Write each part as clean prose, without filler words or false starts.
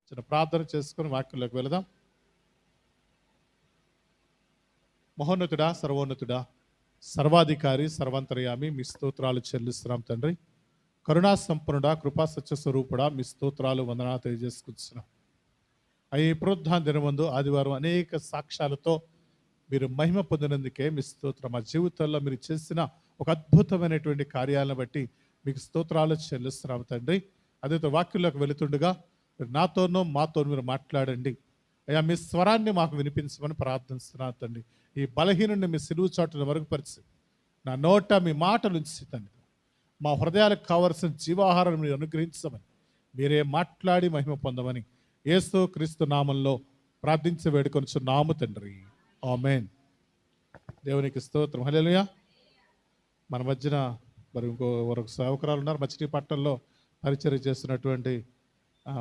చిన్న ప్రార్థన చేసుకుని వాక్యంలోకి వెళదాం. మహోన్నతుడా, సర్వోన్నతుడా, సర్వాధికారి, సర్వాంతర్యామి, మీ స్తోత్రాలు చెల్లిస్తున్నాం తండ్రి. కరుణా సంపన్నుడా, కృపా సత్య స్వరూపుడా, మీ స్తోత్రాలు వందనాలు తెలియజేసుకుంటున్నాం. ఈ పునరుద్ధాన దినమందు ఆదివారం అనేక సాక్ష్యాలతో మీరు మహిమ పొందినందుకే మీ స్తోత్రం. మా జీవితాల్లో మీరు చేసిన ఒక అద్భుతమైనటువంటి కార్యాలను బట్టి మీకు స్తోత్రాలు చెల్లిస్తున్నాం తండ్రి. అదే వాక్యంలోకి వెళుతుండగా మీరు నాతోనో మాతోనో మీరు మాట్లాడండి అయ్యా. మీ స్వరాన్ని మాకు వినిపించమని ప్రార్థిస్తున్నాను తండ్రి. ఈ బలహీనుడిని మీ సిలువు చాటును మరుగుపరిచి నా నోట మీ మాటలు ఉంచి తండ్రి, మా హృదయాలకు కావలసిన జీవాహారం మీరు అనుగ్రహించమని, మీరే మాట్లాడి మహిమ పొందమని యేసు క్రీస్తు నామంలో ప్రార్థించి వేడుకొనుచున్నాము తండ్రి. ఆమేన్. దేవునికి స్తోత్రం. హల్లెలూయా. మన మధ్యన మరి ఇంకొక సేవకురాలు ఉన్నారు. మచిలీపట్నంలో పరిచర్య చేస్తున్నటువంటి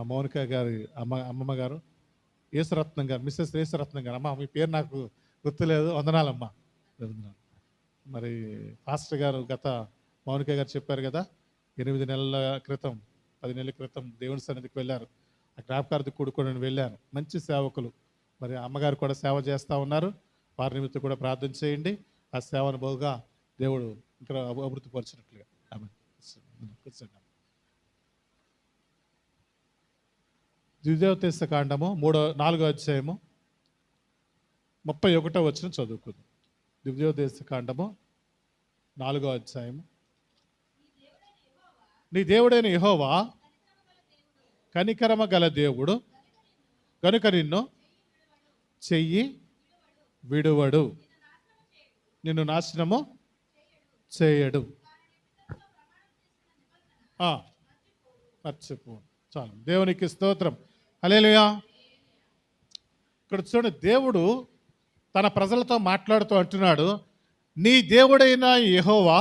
మౌనిక గారి అమ్మమ్మ గారు, యేసురత్నం గారు, మిస్సెస్ యేసురత్నం గారు. అమ్మ, మీ పేరు నాకు గుర్తులేదు. వందనాలమ్మ. మరి పాస్టర్ గారు గత మౌనిక గారు చెప్పారు కదా, 8 నెలల క్రితం 10 నెలల క్రితం దేవుని సన్నిధికి వెళ్ళారు. ఆ జ్ఞాపకార్థి కూడుకొని వెళ్ళాను. మంచి సేవకులు. మరి అమ్మగారు కూడా సేవ చేస్తూ ఉన్నారు. వారి నిమిత్తం కూడా ప్రార్థన చేయండి. ఆ సేవను బహుగా దేవుడు ఇంకా అభివృద్ధిపరిచినట్లుగా. ఆమె కూర్చోండి. ద్వితీయోపదేశ కాండము 4వ అధ్యాయము 31వ వచనం చదువుకుందాం. ద్వితీయోపదేశ కాండము 4వ అధ్యాయము. నీ దేవుడైన యెహోవా కనికరమ గల దేవుడు కనుక నిన్ను చెయ్యి విడువడు, నిన్ను నాశనము చేయడు. మర్చిపో. చాలు. దేవునికి స్తోత్రం. హల్లెలూయా. ఇక్కడ చూడండి, దేవుడు తన ప్రజలతో మాట్లాడుతూ అంటున్నాడు, నీ దేవుడైన యెహోవా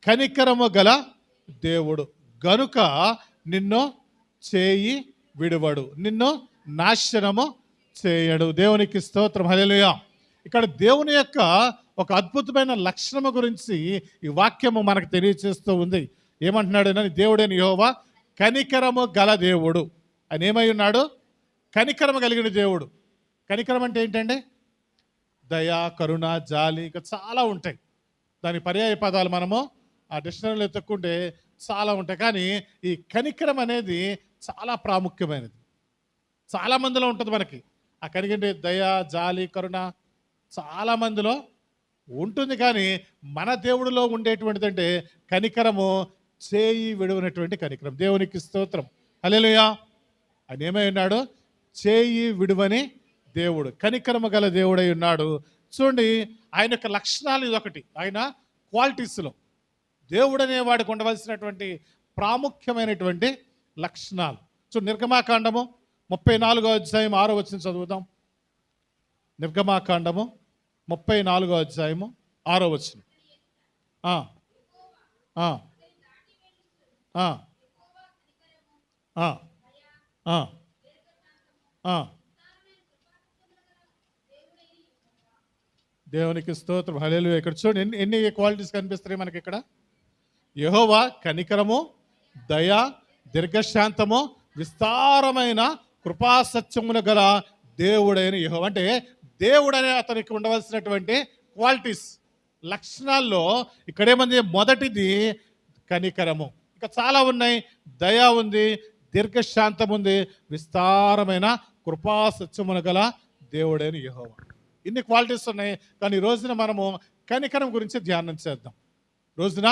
కనికరము గల దేవుడు గనుక నిన్ను చేయి విడువడు, నిన్ను నాశనము చేయడు. దేవునికి స్తోత్రం. హల్లెలూయా. ఇక్కడ దేవుని యొక్క ఒక అద్భుతమైన లక్షణము గురించి ఈ వాక్యము మనకు తెలియచేస్తూ ఉంది. ఏమంటున్నాడు? దేవుడైన యెహోవా కనికరము గల దేవుడు. ఆయన ఏమై ఉన్నాడు? కనికరము కలిగిన దేవుడు. కనికరం అంటే ఏంటండి? దయ, కరుణ, జాలి, ఇంకా చాలా ఉంటాయి. దాని పర్యాయ పదాలు మనము ఆ డిక్షనరీలో ఎత్తుక్కుంటే చాలా ఉంటాయి. కానీ ఈ కనికరం అనేది చాలా ప్రాముఖ్యమైనది. చాలా మందిలో ఉంటుంది మనకి ఆ కనికంటే దయ, జాలి, కరుణ చాలా మందిలో ఉంటుంది. కానీ మన దేవుడిలో ఉండేటువంటిది అంటే కనికరము, చేయి విడువనటువంటి కనికరం. దేవునికి స్తోత్రం. హల్లెలూయా. ఆయన ఏమై ఉన్నాడు? చేయి విడువని దేవుడు, కనికరము గల దేవుడై ఉన్నాడు. చూడండి, ఆయన యొక్క లక్షణాలు ఇదొకటి. ఆయన క్వాలిటీస్లో దేవుడు అనేవాడికి ఉండవలసినటువంటి ప్రాముఖ్యమైనటువంటి లక్షణాలు. చూడండి, నిర్గమాకాండము 34వ అధ్యాయం 6వ వచనం చదువుదాం. నిర్గమాకాండము 34వ అధ్యాయము 6వ వచనం. దేవునికి స్తోత్రం. హల్లెలూయా. ఇక్కడ చూడండి, ఎన్ని క్వాలిటీస్ కనిపిస్తాయి మనకి ఇక్కడ. యెహోవా కనికరము, దయ, దీర్ఘశాంతము, విస్తారమైన కృపాసత్యములు గల దేవుడైన యెహోవా. అంటే దేవుడనే అతనికి ఉండవలసినటువంటి క్వాలిటీస్, లక్షణాల్లో ఇక్కడేమంది? మొదటిది కనికరము. ఇంకా చాలా ఉన్నాయి. దయ ఉంది, దీర్ఘశాంతం ఉంది, విస్తారమైన కృపాసత్యములు గల దేవుడైన యెహోవా. ఇన్ని క్వాలిటీస్ ఉన్నాయి. కానీ ఈ రోజున మనము కనికరం గురించి ధ్యానం చేద్దాం. రోజున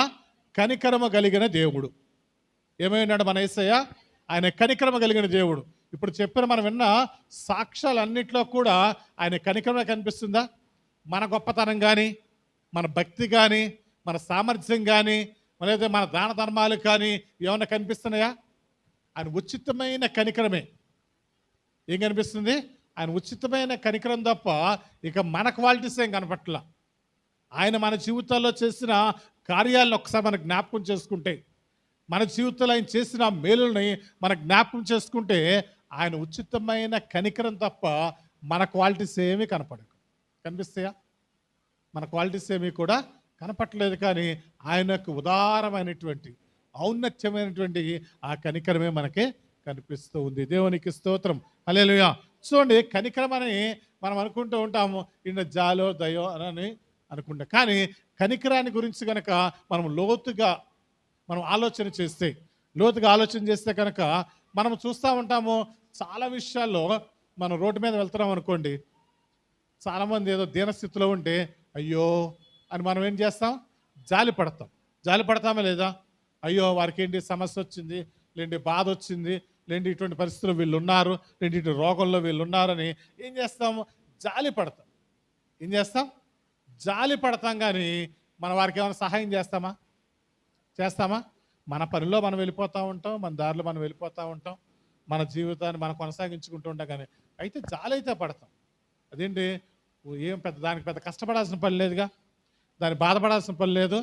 కనికరము కలిగిన దేవుడు ఏమైనాడు మన యేసయ్య? ఆయన కనికరము కలిగిన దేవుడు. ఇప్పుడు చెప్పిన మనం విన్న సాక్ష్యాలన్నింటిలో కూడా ఆయన కనికరమే కనిపిస్తుందా? మన గొప్పతనం కానీ, మన భక్తి కానీ, మన సామర్థ్యం కానీ, లేదా మన దాన ధర్మాలు కానీ ఏమన్నా కనిపిస్తున్నాయా? ఆయన ఉచితమైన కనికరమే. ఏం కనిపిస్తుంది? ఆయన ఉచితమైన కనికరం తప్ప ఇక మన క్వాలిటీస్ ఏం కనపట్ల. ఆయన మన జీవితాల్లో చేసిన కార్యాలను ఒకసారి మనం జ్ఞాపకం చేసుకుంటే, మన జీవితంలో ఆయన చేసిన మేలుల్ని మనం జ్ఞాపకం చేసుకుంటే, ఆయన ఉచితమైన కనికరం తప్ప మన క్వాలిటీస్ ఏమీ కనిపిస్తాయా? మన క్వాలిటీస్ ఏమీ కూడా కనపట్లేదు. కానీ ఆయన యొక్క ఉదారమైనటువంటి ఔన్నత్యమైనటువంటి ఆ కనికరమే మనకి కనిపిస్తూ ఉంది. దేవునికి స్తోత్రం. హల్లెలూయా. చూడండి, కనికరం అని మనం అనుకుంటూ ఉంటాము, ఈయన జాలో దయో అని అనుకుంటాం. కానీ కనికరాన్ని గురించి కనుక మనం లోతుగా ఆలోచన చేస్తే కనుక మనం చూస్తూ ఉంటాము. చాలా విషయాల్లో మనం రోడ్డు మీద వెళ్తున్నాం అనుకోండి, చాలామంది ఏదో దీనస్థితిలో ఉంటే అయ్యో అని మనం ఏం చేస్తాం, జాలి పడతామా లేదా? అయ్యో వారికి ఏంటి సమస్య వచ్చింది, లేండి బాధ వచ్చింది, లేండి ఇటువంటి పరిస్థితుల్లో వీళ్ళు ఉన్నారు, లేండి ఇటు రోగంలో వీళ్ళు ఉన్నారని ఏం చేస్తాము, జాలి పడతాం. కానీ మన వారికి ఏమైనా సహాయం చేస్తామా? మన పనిలో మనం వెళ్ళిపోతూ ఉంటాం, మన దారిలో మనం వెళ్ళిపోతూ ఉంటాం, మన జీవితాన్ని మనం కొనసాగించుకుంటూ ఉంటాం. కానీ అయితే జాలి అయితే పడతాం. అదేంటి, ఏం దానికి పెద్ద కష్టపడాల్సిన పని లేదుగా, దాన్ని బాధపడాల్సిన పని లేదు,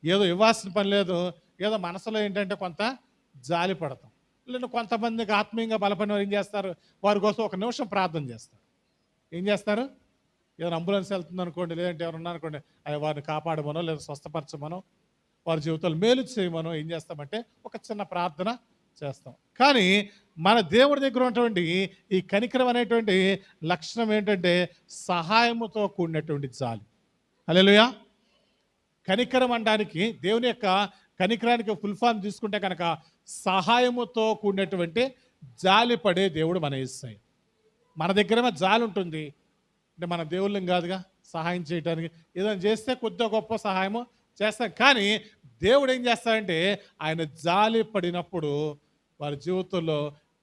ఏదో ఇవ్వాల్సిన పని లేదు. ఏదో మనసులో ఏంటంటే కొంత జాలి పడతాం. లేదా కొంతమందికి ఆత్మీయంగా బలపడిన వారు ఏం చేస్తారు, వారి కోసం ఒక నిమిషం ప్రార్థన చేస్తారు. ఏం చేస్తారు, ఏదైనా అంబులెన్స్ వెళ్తుంది అనుకోండి, లేదంటే ఎవరు ఉన్నారనుకోండి, అవి వారిని కాపాడమనో లేదా స్వస్థపరచమనో వారి జీవితాలు మేలు చేయమనో ఏం చేస్తామంటే ఒక చిన్న ప్రార్థన చేస్తాం. కానీ మన దేవుడి దగ్గర ఉన్నటువంటి ఈ కనికరం అనేటువంటి లక్షణం ఏంటంటే సహాయముతో కూడినటువంటి జాలి. హల్లెలూయా. కనికరం అనడానికి, దేవుని యొక్క కనికరానికి ఫుల్ ఫామ్ తీసుకుంటే కనుక సహాయముతో కూడినటువంటి జాలి పడే దేవుడు మన యేసయ్య. మన దగ్గరేమో జాలి ఉంటుంది అంటే మన దేవుళ్ళం కాదుగా సహాయం చేయడానికి, ఏదైనా చేస్తే కొద్దిగా గొప్ప సహాయము చేస్తాం. కానీ దేవుడు ఏం చేస్తాడంటే ఆయన జాలి పడినప్పుడు వారి జీవితంలో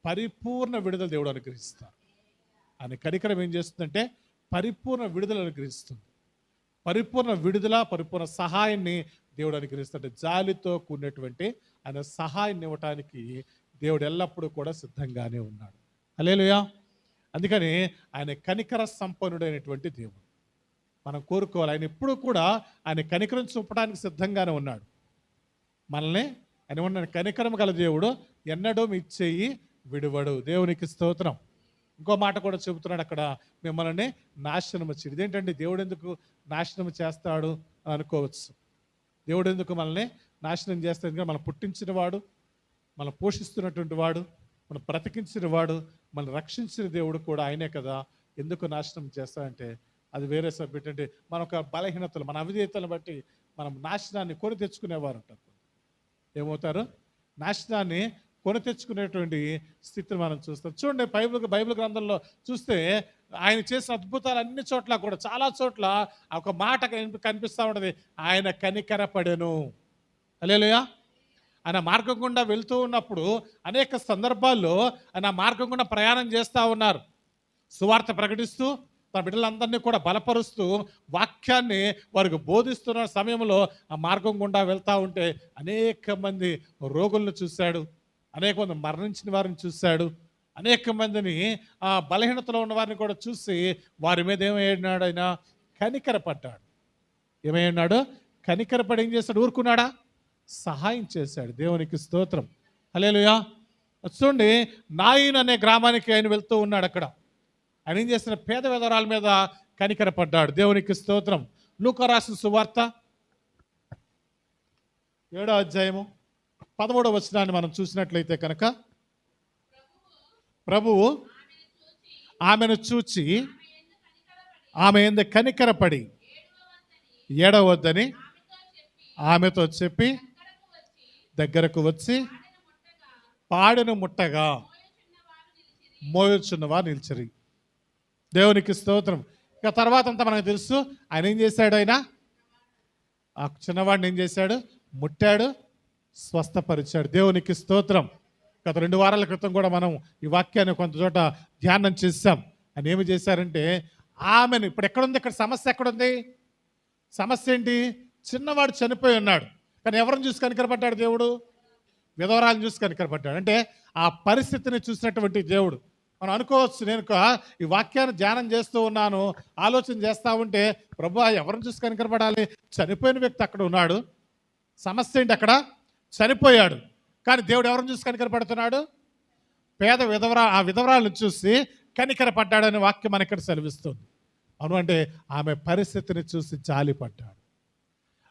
పరిపూర్ణ విడుదల దేవుడు అనుగ్రహిస్తారు. ఆయన కనికరం ఏం చేస్తుందంటే పరిపూర్ణ విడుదల అనుగ్రహిస్తుంది. పరిపూర్ణ విడుదల, పరిపూర్ణ సహాయాన్ని దేవుడు అనుగ్రహిస్తాడు. జాలితో కూడినటువంటి ఆయన సహాయాన్ని ఇవ్వటానికి దేవుడు ఎల్లప్పుడూ కూడా సిద్ధంగానే ఉన్నాడు. హల్లెలూయా. అందుకని ఆయన కనికర సంపన్నుడైనటువంటి దేవుడు మనం కోరుకోవాలి. ఆయన ఎప్పుడూ కూడా ఆయన కనికరం చూపడానికి సిద్ధంగానే ఉన్నాడు. మనల్ని ఆయన ఉన్న కనికరం గల దేవుడు ఎన్నడూ మీ చెయ్యి విడువడు. దేవునికి స్తోత్రం. ఇంకో మాట కూడా చెబుతున్నాడు అక్కడ, మిమ్మల్ని నాశనం చేయడు. ఇదేంటంటే దేవుడు ఎందుకు నాశనం చేస్తాడు అని అనుకోవచ్చు. దేవుడు ఎందుకు మనల్ని నాశనం చేస్తాడు? ఎందుకంటే మనం పుట్టించిన వాడు, మనం పోషిస్తున్నటువంటి వాడు, మనం బ్రతికించిన వాడు, మనం రక్షించిన దేవుడు కూడా ఆయనే కదా. ఎందుకు నాశనం చేస్తాడంటే అది వేరే సబ్జెక్ట్. అంటే మన ఒక బలహీనతలు, మన అవిధేయతలను బట్టి మనం నాశనాన్ని కొని తెచ్చుకునేవారు ఉంటారు. ఏమవుతారు, నాశనాన్ని కొని తెచ్చుకునేటువంటి స్థితిని మనం చూస్తాం. చూడండి, బైబిల్ గ్రంథంలో చూస్తే ఆయన చేసిన అద్భుతాలు అన్ని చోట్ల కూడా, చాలా చోట్ల ఒక మాట కనిపిస్తూ ఉంటుంది, ఆయన కనికరపడెను. హల్లెలూయా. ఆయన మార్గం గుండా వెళ్తూ ఉన్నప్పుడు అనేక సందర్భాల్లో ఆయన మార్గం గుండా ప్రయాణం చేస్తూ ఉన్నారు, సువార్త ప్రకటిస్తూ తన బిడ్డలందరినీ కూడా బలపరుస్తూ వాక్యాన్ని వారికి బోధిస్తున్న సమయంలో ఆ మార్గం గుండా వెళ్తూ ఉంటే అనేక మంది రోగులను చూశాడు, అనేక మంది మరణించిన వారిని చూశాడు, అనేక మందిని ఆ బలహీనతలో ఉన్న వారిని కూడా చూసి వారి మీద ఏమయ్యాడు, ఆయన కనికరపడ్డాడు. ఏమయ్యాడు, కనికరపడి ఏం చేశాడు, ఊరుకున్నాడా, సహాయం చేశాడు. దేవునికి స్తోత్రం. హల్లెలూయా. చూడండి, నాయిన్ అనే గ్రామానికి ఆయన వెళ్తూ ఉన్నాడు. అక్కడ ఆయన ఏం చేసిన, పేద విధవరాల మీద కనికరపడ్డాడు. దేవునికి స్తోత్రం. లూకా రాసిన సువార్త 7వ అధ్యాయము 13వ వచనాన్ని మనం చూసినట్లయితే కనుక, ప్రభువు ఆమెను చూచి ఆమె యందు కనికరపడి ఏడవద్దని ఆమెతో చెప్పి దగ్గరకు వచ్చి పాడెను ముట్టగా మోయుచున్నవారు నిలిచిరి. దేవునికి స్తోత్రం. ఇక తర్వాత అంతా మనకు తెలుసు. ఆయన ఏం చేశాడు, ఆయన ఆ చిన్నవాడిని ఏం చేశాడు, ముట్టాడు, స్వస్థపరిచాడు. దేవునికి స్తోత్రం. గత 2 వారాల క్రితం కూడా మనం ఈ వాక్యాన్ని కొంత చోట ధ్యానం చేశాం. ఆయన ఏమి చేశారంటే ఆమెను, ఇప్పుడు ఎక్కడుంది, ఇక్కడ సమస్య ఎక్కడుంది, సమస్య ఏంటి, చిన్నవాడు చనిపోయి ఉన్నాడు. కానీ ఎవరిని చూసి కనికరపడ్డాడు దేవుడు, విధవరాలను చూసి కనికరపడ్డాడు. అంటే ఆ పరిస్థితిని చూసినటువంటి దేవుడు. మనం అనుకోవచ్చు, నేను ఈ వాక్యాన్ని ధ్యానం చేస్తూ ఉన్నాను, ఆలోచన చేస్తూ ఉంటే, ప్రభు ఎవరిని చూసి కనికరపడాలి, చనిపోయిన వ్యక్తి అక్కడ ఉన్నాడు, సమస్య ఏంటి, అక్కడ చనిపోయాడు. కానీ దేవుడు ఎవరిని చూసి కనికరపడుతున్నాడు, ఆ విధవరాలను చూసి కనికరపడ్డాడని వాక్యం మన ఇక్కడ సెలవిస్తుంది. అవును, అంటే ఆమె పరిస్థితిని చూసి జాలిపడ్డాడు.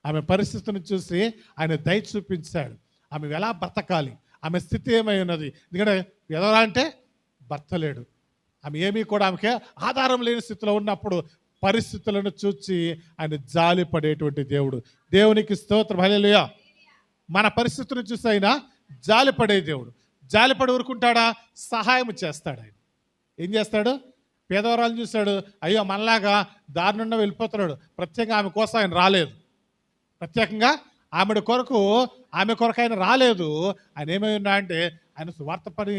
ఆమె పరిస్థితిని చూసి ఆయన దయ చూపించాడు. ఆమె ఎలా బ్రతకాలి, ఆమె స్థితి ఏమై ఉన్నది? ఎందుకంటే విధవ అంటే భర్త లేడు, ఆమె ఏమీ కూడా ఆమెకే ఆధారం లేని స్థితిలో ఉన్నప్పుడు పరిస్థితులను చూచి ఆయన జాలి పడేటువంటి దేవుడు. దేవునికి స్తోత్రం, హల్లెలూయా. మన పరిస్థితులను చూసి ఆయన జాలిపడే దేవుడు. జాలిపడి ఊరుకుంటాడా? సహాయం చేస్తాడు. ఆయన ఏం చేస్తాడు? పేదవరాలను చూశాడు, అయ్యో మనలాగా దారుణంగా వెళ్ళిపోతున్నాడు, ప్రత్యేకంగా ఆమె కోసం ఆయన రాలేదు. ప్రత్యేకంగా ఆమె కొరకు ఆయన రాలేదు. ఆయన ఏమై ఉన్నా అంటే ఆయన సువార్త పని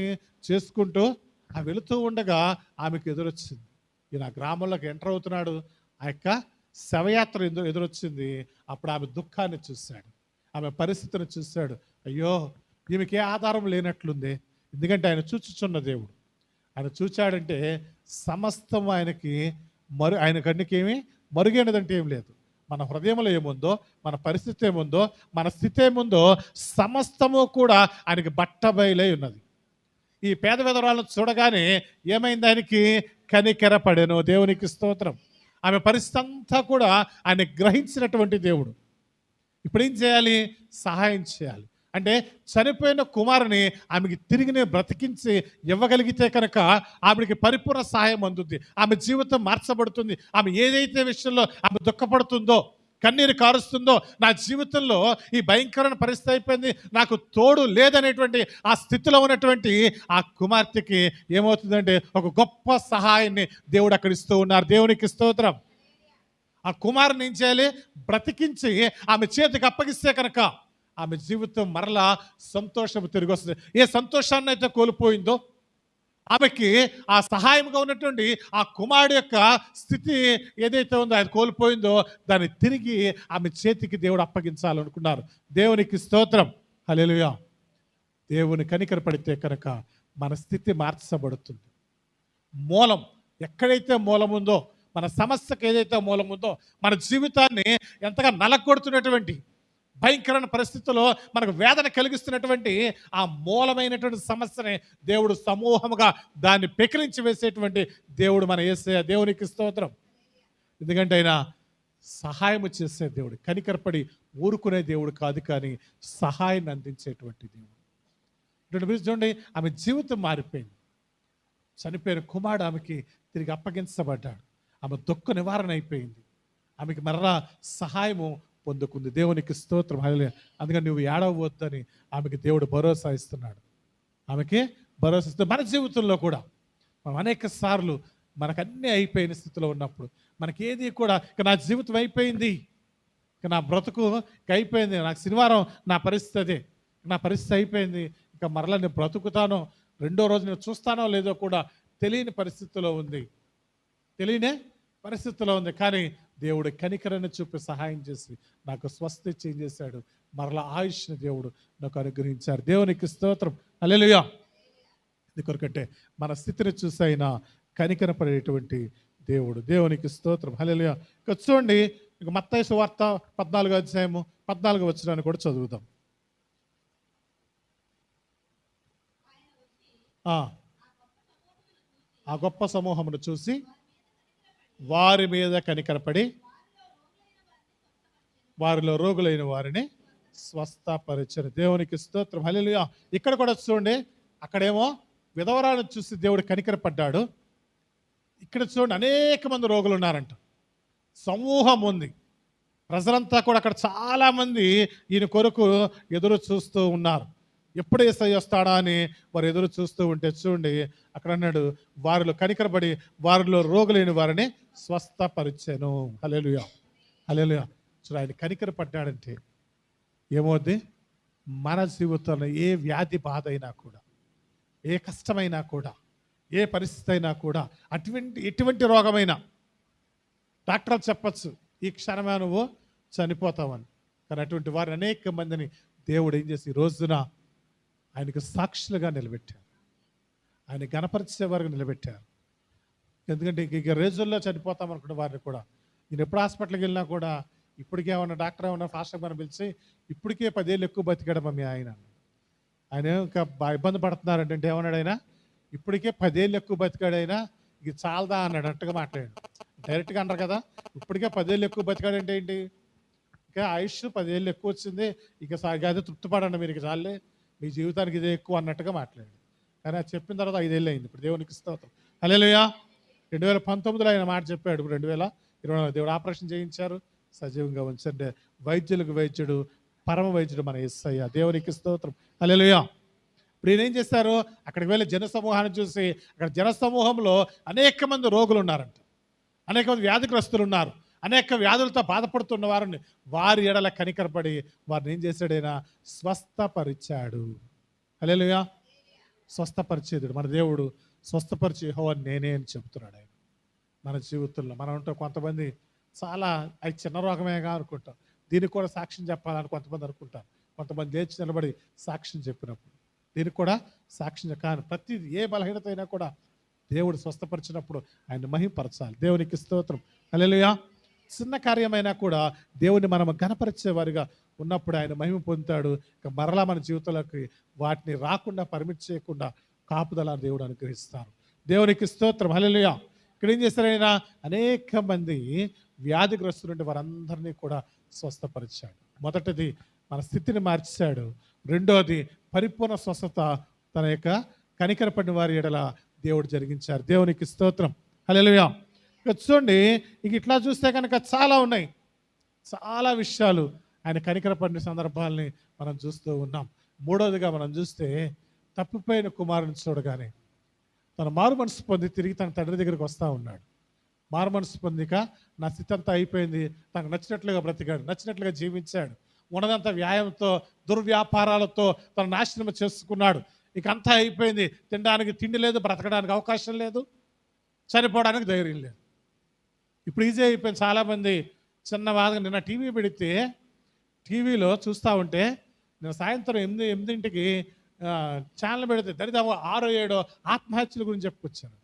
చేసుకుంటూ ఆమె వెళుతూ ఉండగా ఆమెకు ఎదురొచ్చింది. ఈయన గ్రామంలోకి ఎంటర్ అవుతున్నాడు, ఆ యొక్క శవయాత్ర ఎదురొచ్చింది. అప్పుడు ఆమె దుఃఖాన్ని చూశాడు, ఆమె పరిస్థితిని చూశాడు. అయ్యో ఈమెకి ఏ ఆధారం లేనట్లుంది. ఎందుకంటే ఆయన చూచుచున్న దేవుడు. ఆయన చూచాడంటే సమస్తం ఆయనకి ఆయన కన్నుకి ఏమి మరుగైనదంటే ఏం లేదు. మన హృదయంలో ఏముందో, మన పరిస్థితి ఏముందో, మన స్థితి ఏముందో సమస్తము కూడా ఆయనకి బట్టబయలై ఉన్నది. ఈ పేద విధవరాలను చూడగానే ఏమైంది? ఆయనకి కనికెరపడెను. దేవునికి స్తోత్రం. ఆమె పరిస్థితి అంతా కూడా ఆయన గ్రహించినటువంటి దేవుడు. ఇప్పుడు ఏం చేయాలి? సహాయం చేయాలి. అంటే చనిపోయిన కుమారుని ఆమెకి తిరిగి బ్రతికించి ఇవ్వగలిగితే కనుక ఆమెకి పరిపూర్ణ సహాయం అందుద్ది. ఆమె జీవితం మార్చబడుతుంది. ఆమె ఏదైతే విషయంలో ఆమె దుఃఖపడుతుందో, కన్నీరు కారుస్తుందో, నా జీవితంలో ఈ భయంకరమైన పరిస్థితి అయిపోయింది, నాకు తోడు లేదనేటువంటి ఆ స్థితిలో ఉన్నటువంటి ఆ కుమార్తెకి ఏమవుతుందంటే ఒక గొప్ప సహాయాన్ని దేవుడు అక్కడ ఇస్తూ ఉన్నారు. దేవునికి స్తోత్రం. ఆ కుమారుని ఏం చేయాలి? బ్రతికించి ఆమె చేతికి అప్పగిస్తే కనుక ఆమె జీవితం మరలా సంతోషం తిరిగి వస్తుంది. ఏ సంతోషాన్ని అయితే కోల్పోయిందో, ఆమెకి ఆ సహాయంగా ఉన్నటువంటి ఆ కుమారుడు యొక్క స్థితి ఏదైతే ఉందో అది కోల్పోయిందో దాన్ని తిరిగి ఆమె చేతికి దేవుడు అప్పగించాలనుకున్నారు. దేవునికి స్తోత్రం, హల్లెలూయా. దేవుని కనికరపడితే కనుక మన స్థితి మార్చబడుతుంది. మూలం ఎక్కడైతే మూలం ఉందో, మన సమస్యకు ఏదైతే మూలం ఉందో, మన జీవితాన్ని ఎంతగా నలగొడుతున్నటువంటి భయంకరమైన పరిస్థితుల్లో మనకు వేదన కలిగిస్తున్నటువంటి ఆ మూలమైనటువంటి సమస్యని దేవుడు సమూహముగా దాన్ని పెకిలించి వేసేటువంటి దేవుడు మన యేసయ్య. దేవునికి స్తోత్రం. ఎందుకంటే ఆయన సహాయం చేసే దేవుడు, కనికరపడి ఊరుకునే దేవుడు కాదు, కానీ సహాయాన్ని అందించేటువంటి దేవుడు. ఇటువంటి చూడండి, ఆమె జీవితం మారిపోయింది. చనిపోయిన కుమారుడు ఆమెకి తిరిగి అప్పగించబడ్డాడు. ఆమె దుఃఖ నివారణ అయిపోయింది. ఆమెకి మరలా సహాయము పొందుకుంది. దేవునికి స్తోత్రం, హల్లెలూయా. అందుకని నువ్వు ఏడవద్దని ఆమెకి దేవుడు భరోసా ఇస్తున్నాడు. ఆమెకి భరోసా ఇస్తూ మన జీవితంలో కూడా మనం అనేక సార్లు మనకు అన్నీ అయిపోయిన స్థితిలో ఉన్నప్పుడు, మనకి ఏది కూడా ఇక నా జీవితం అయిపోయింది, ఇక నా బ్రతుకు ఇక అయిపోయింది, నాకు శనివారం నా పరిస్థితి అదే, నా పరిస్థితి అయిపోయింది, ఇక మరలా నేను బ్రతుకుతానో రెండో రోజు నేను చూస్తానో లేదో కూడా తెలియని పరిస్థితిలో ఉంది, తెలియనే పరిస్థితిలో ఉంది. కానీ దేవుడు కనికరాన్ని చూపి సహాయం చేసి నాకు స్వస్థ చేశాడు. మరలా ఆయుష్ని దేవుడు నాకు అనుగ్రహించారు. దేవునికి స్తోత్రం, హల్లెలూయా. ఎందుకొరకంటే మన స్థితిని చూసి ఆయన కనికరపడేటువంటి దేవుడు. దేవునికి స్తోత్రం, హల్లెలూయా. ఇక చూడండి, ఇక మత్తయి సువార్త 14వ అధ్యాయము 14వ వచనాన్ని కూడా చదువుదాం. ఆ గొప్ప సమూహమును చూసి వారి మీద కనికరపడి వారిలో రోగులైన వారిని స్వస్థపరిచారు. దేవునికి స్తోత్రం, హల్లెలూయా. ఇక్కడ కూడా చూడండి, అక్కడేమో విధవరాలను చూసి దేవుడు కనికరపడ్డాడు. ఇక్కడ చూడండి, అనేక మంది రోగులు ఉన్నారంట, సమూహం ఉంది, ప్రజలంతా కూడా అక్కడ చాలామంది ఈయన కొరకు ఎదురు చూస్తూ ఉన్నారు. ఎప్పుడు యేసయ్య వస్తాడా అని వారు ఎదురు చూస్తూ ఉంటే చూడండి, అక్కడ అన్నాడు వారిలో కనికరపడి వారిలో రోగులైన వారిని స్వస్థపరిచాను. హల్లెలూయా, హల్లెలూయా. చూడు, ఆయన కనికరపడ్డాడంటే ఏమవుద్ది? మన జీవితంలో ఏ వ్యాధి బాధ అయినా కూడా, ఏ కష్టమైనా కూడా, ఏ పరిస్థితి అయినా కూడా, ఎటువంటి రోగమైనా డాక్టర్లు చెప్పచ్చు ఈ క్షణమే నువ్వు చనిపోతావని. కానీ అటువంటి వారిని అనేక మందిని దేవుడు ఏం చేసి ఈ రోజున ఆయనకు సాక్షులుగా నిలబెట్టారు, ఆయన గణపరిచే వారికి నిలబెట్టారు. ఎందుకంటే ఇక రోజుల్లో చనిపోతాం అనుకున్న వారిని కూడా నేను ఎప్పుడు హాస్పిటల్కి వెళ్ళినా కూడా ఇప్పటికే ఏమన్నా డాక్టర్ ఏమన్నా ఫాస్ట్గా మనం పిలిచి ఇప్పటికే 10 ఏళ్ళు ఎక్కువ బతికాడు మమ్మీ ఆయన ఇంకా ఇబ్బంది పడుతున్నారంటే ఏమన్నాడు ఆయన? ఇప్పటికే 10 ఏళ్ళు ఎక్కువ బతికాడు ఆయన, ఇక చాలదా అన్నాడు. అట్టుగా మాట్లాడాడు. డైరెక్ట్గా అంటారు కదా, ఇప్పటికే 10 ఏళ్ళు ఎక్కువ బతికాడంటే ఏంటి? ఇంకా ఆయుష్ 10 ఏళ్ళు ఎక్కువ వచ్చింది, ఇక అదే తృప్తి పడండి మీరు, ఇక చాలే, మీ జీవితానికి ఇదే ఎక్కువ అన్నట్టుగా మాట్లాడాడు. కానీ అది చెప్పిన తర్వాత 5 ఏళ్ళు అయింది. ఇప్పుడు దేవునికి స్తోత్రం. హల్లెలూయా. 2019లో ఆయన మాట చెప్పాడు. ఇప్పుడు 2024 దేవుడు ఆపరేషన్ చేయించారు, సజీవంగా ఉంచండి. వైద్యులకు వైద్యుడు, పరమ వైద్యుడు మన యేసయ్య. దేవునికి స్తోత్రం. హల్లెలూయా. ఇప్పుడు ఈయన ఏం చేస్తారు, అక్కడికి వెళ్ళి జనసమూహాన్ని చూసి, అక్కడ జనసమూహంలో అనేక మంది రోగులు ఉన్నారంట, అనేక మంది వ్యాధిగ్రస్తులు ఉన్నారు, అనేక వ్యాధులతో బాధపడుతున్న వారిని వారి ఎడల కనికరపడి వారిని ఏం చేశాడైనా స్వస్థపరిచాడు. హల్లెలూయా. స్వస్థపరిచేదుడు మన దేవుడు. స్వస్థపరిచే యెహోవా నేనే అని చెప్తున్నాడు ఆయన. మన జీవితంలో మనం ఉంటే కొంతమంది చాలా అది చిన్న రోగమేగా అనుకుంటాం, దీనికి కూడా సాక్ష్యం చెప్పాలని కొంతమంది అనుకుంటారు. కొంతమంది లేచి నిలబడి సాక్ష్యం చెప్పినప్పుడు దీనికి కూడా సాక్ష్యం కానీ ప్రతిది ఏ బలహీనత అయినా కూడా దేవుడు స్వస్థపరిచినప్పుడు ఆయన మహిమపరచాలి. దేవునికి స్తోత్రం. హల్లెలూయా. చిన్న కార్యమైనా కూడా దేవుని మనం ఘనపరిచేవారిగా ఉన్నప్పుడు ఆయన మహిమ పొందుతాడు. ఇక మరలా మన జీవితంలోకి వాటిని రాకుండా పర్మిట్ చేయకుండా కాపుదల దేవుడు అనుగ్రహిస్తారు. దేవునికి స్తోత్రం. హల్లెలూయా. ఇక్కడ ఏం చేశారు ఆయన, అనేక మంది వ్యాధిగ్రస్తులుంటే వారందరినీ కూడా స్వస్థపరిచాడు. మొదటిది మన స్థితిని మార్చాడు. రెండోది పరిపూర్ణ స్వస్థత తన యొక్క కనికరపడిన వారి ఎడల దేవుడు జరిగించారు. దేవునికి స్తోత్రం. హల్లెలూయా. ఇక చూడండి, ఇక ఇట్లా చూస్తే కనుక చాలా ఉన్నాయి, చాలా విషయాలు ఆయన కనికరపడిన సందర్భాలని మనం చూస్తూ ఉన్నాం. మూడవదిగా మనం చూస్తే తప్పిపోయిన కుమారుని చూడగానే తన మారు మనసు పొంది తిరిగి తన తండ్రి దగ్గరికి వస్తూ ఉన్నాడు. మారు మనసు పొందిక నా స్థితి అంతా అయిపోయింది, తనకు నచ్చినట్లుగా బ్రతికాడు, నచ్చినట్లుగా జీవించాడు, ఉన్నదంతా వ్యాయామంతో దుర్వ్యాపారాలతో తన నాశనం చేసుకున్నాడు. ఇక అంతా అయిపోయింది, తినడానికి తిండి లేదు, బ్రతకడానికి అవకాశం లేదు, చనిపోవడానికి ధైర్యం లేదు. ఇప్పుడు ఈజీ అయిపోయింది. చాలామంది చిన్న వాదన, నిన్న టీవీ పెడితే టీవీలో చూస్తూ ఉంటే నేను సాయంత్రం 8 ఛానల్ పెడితే దరిదాపు 6 7 ఆత్మహత్యల గురించి చెప్పుకొచ్చాను.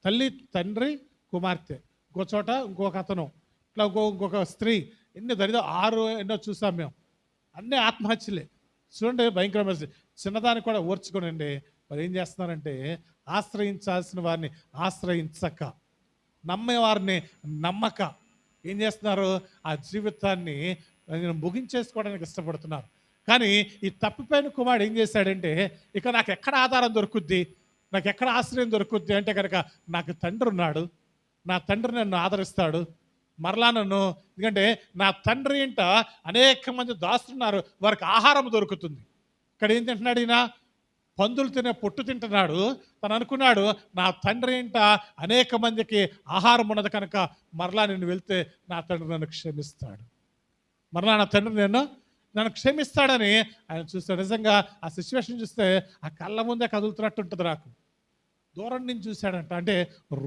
తల్లి, తండ్రి, కుమార్తె, ఇంకో చోట ఇంకొక అతను, ఇట్లా ఇంకొక స్త్రీ, ఎన్ని దరిదాపు 6 ఎన్నో చూసాం మేము. అన్నీ ఆత్మహత్యలే. చూడండి భయంకరమైన. చిన్నదాన్ని కూడా ఓర్చుకోనండి. మరి ఏం చేస్తున్నారంటే ఆశ్రయించాల్సిన వారిని ఆశ్రయించక, నమ్మే వారిని నమ్మక ఏం చేస్తున్నారు, ఆ జీవితాన్ని ముగించేసుకోవడానికి ఇష్టపడుతున్నారు. కానీ ఈ తప్పిపోయిన కుమారుడు ఏం చేశాడంటే, ఇక నాకు ఎక్కడ ఆధారం దొరుకుద్ది, నాకు ఎక్కడ ఆశ్రయం దొరుకుద్ది అంటే కనుక నాకు తండ్రి ఉన్నాడు, నా తండ్రి నన్ను ఆదరిస్తాడు, మరలా నన్ను, ఎందుకంటే నా తండ్రి ఇంట అనేక మంది దాస్తున్నారు, వారికి ఆహారం దొరుకుతుంది. ఇక్కడ ఏం తింటున్నాడు ఈయన, పందులు తినే పొట్టు తింటున్నాడు. తను అనుకున్నాడు నా తండ్రి ఇంట అనేక మందికి ఆహారం ఉన్నది కనుక మరలా నేను వెళ్తే నా తండ్రి నన్ను క్షమిస్తాడు, మరలా నా తండ్రి నన్ను క్షమిస్తాడని ఆయన చూస్తాడు. నిజంగా ఆ సిచ్యువేషన్ చూస్తే ఆ కళ్ళ ముందే కదులుతున్నట్టు ఉంటుంది. నాకు దూరం నుంచి చూశాడంట. అంటే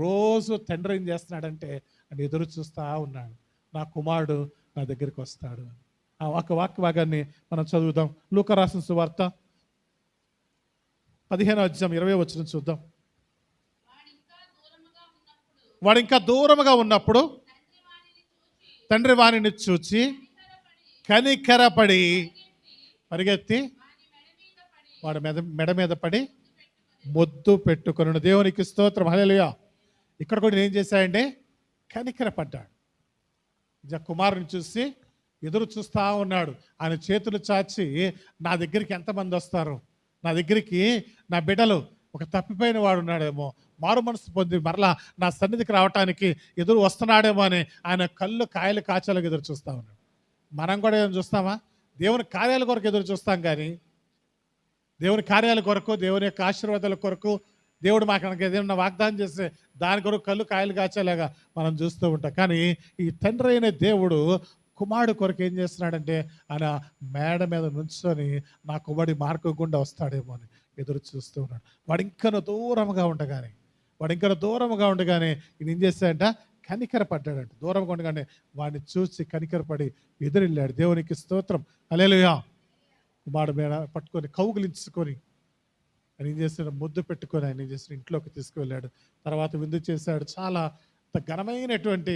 రోజు తండ్రి ఏం చేస్తున్నాడంటే ఆయన ఎదురు చూస్తూ ఉన్నాడు, నా కుమారుడు నా దగ్గరికి వస్తాడు. ఆ ఒక వాక్య భాగాన్ని మనం చదువుదాం. లూకా రాసిన సువార్త 15వ అధ్యాయం 20వ వచనం చూద్దాం. వాడు ఇంకా దూరముగా ఉన్నప్పుడు తండ్రి వానిని చూచి కనికరపడి పరిగెత్తి వాడి మెడ మీద పడి మొద్దు పెట్టుకొనును. దేవునికి స్తోత్రం. హల్లెలూయా. ఇక్కడ కూడా ఏం చేశాడంటే కనికరపడ్డాడు. కుమారుని చూసి ఎదురు చూస్తూ ఉన్నాడు. ఆయన చేతులు చాచి నా దగ్గరికి ఎంతమంది వస్తారు, నా దగ్గరికి నా బిడ్డలు, ఒక తప్పిపోయిన వాడు ఉన్నాడేమో, మారు మనసు పొంది మరలా నా సన్నిధికి రావటానికి ఎదురు వస్తున్నాడేమో అని ఆయన కళ్ళు కాయలు కాచాలకు ఎదురు చూస్తూ ఉన్నాడు. మనం కూడా ఏం చూస్తామా, దేవుని కార్యాల కొరకు ఎదురు చూస్తాం. కానీ దేవుని కార్యాల కొరకు, దేవుని యొక్క ఆశీర్వాదాల కొరకు, దేవుడు మాకు ఏదైనా వాగ్దానం చేస్తే దాని కొరకు కళ్ళు కాయలు కాచేలాగా మనం చూస్తూ ఉంటాం. కానీ ఈ తండ్రి అయిన దేవుడు కుమారుడు కొరకు ఏం చేస్తున్నాడంటే ఆయన మేడ మీద నుంచొని నా కుమారుడి మార్గం గుండా వస్తాడేమో అని ఎదురు చూస్తూ ఉన్నాడు. వాడు ఇంకా దూరంగా ఉండగానే ఈయన ఏం చేస్తాడంట, కనికరపడ్డాడంట. దూరంగా ఉండగానే వాడిని చూసి కనికరపడి ఎదురెళ్ళాడు. దేవునికి స్తోత్రం. హల్లెలూయా. కుమారుడు మేడ పట్టుకొని కౌగులించుకొని ఆయన ఏం చేస్తాడు, ముద్దు పెట్టుకొని ఆయన ఏం చేస్తాడు, ఇంట్లోకి తీసుకువెళ్ళాడు. తర్వాత విందు చేశాడు. చాలా ఘనమైనటువంటి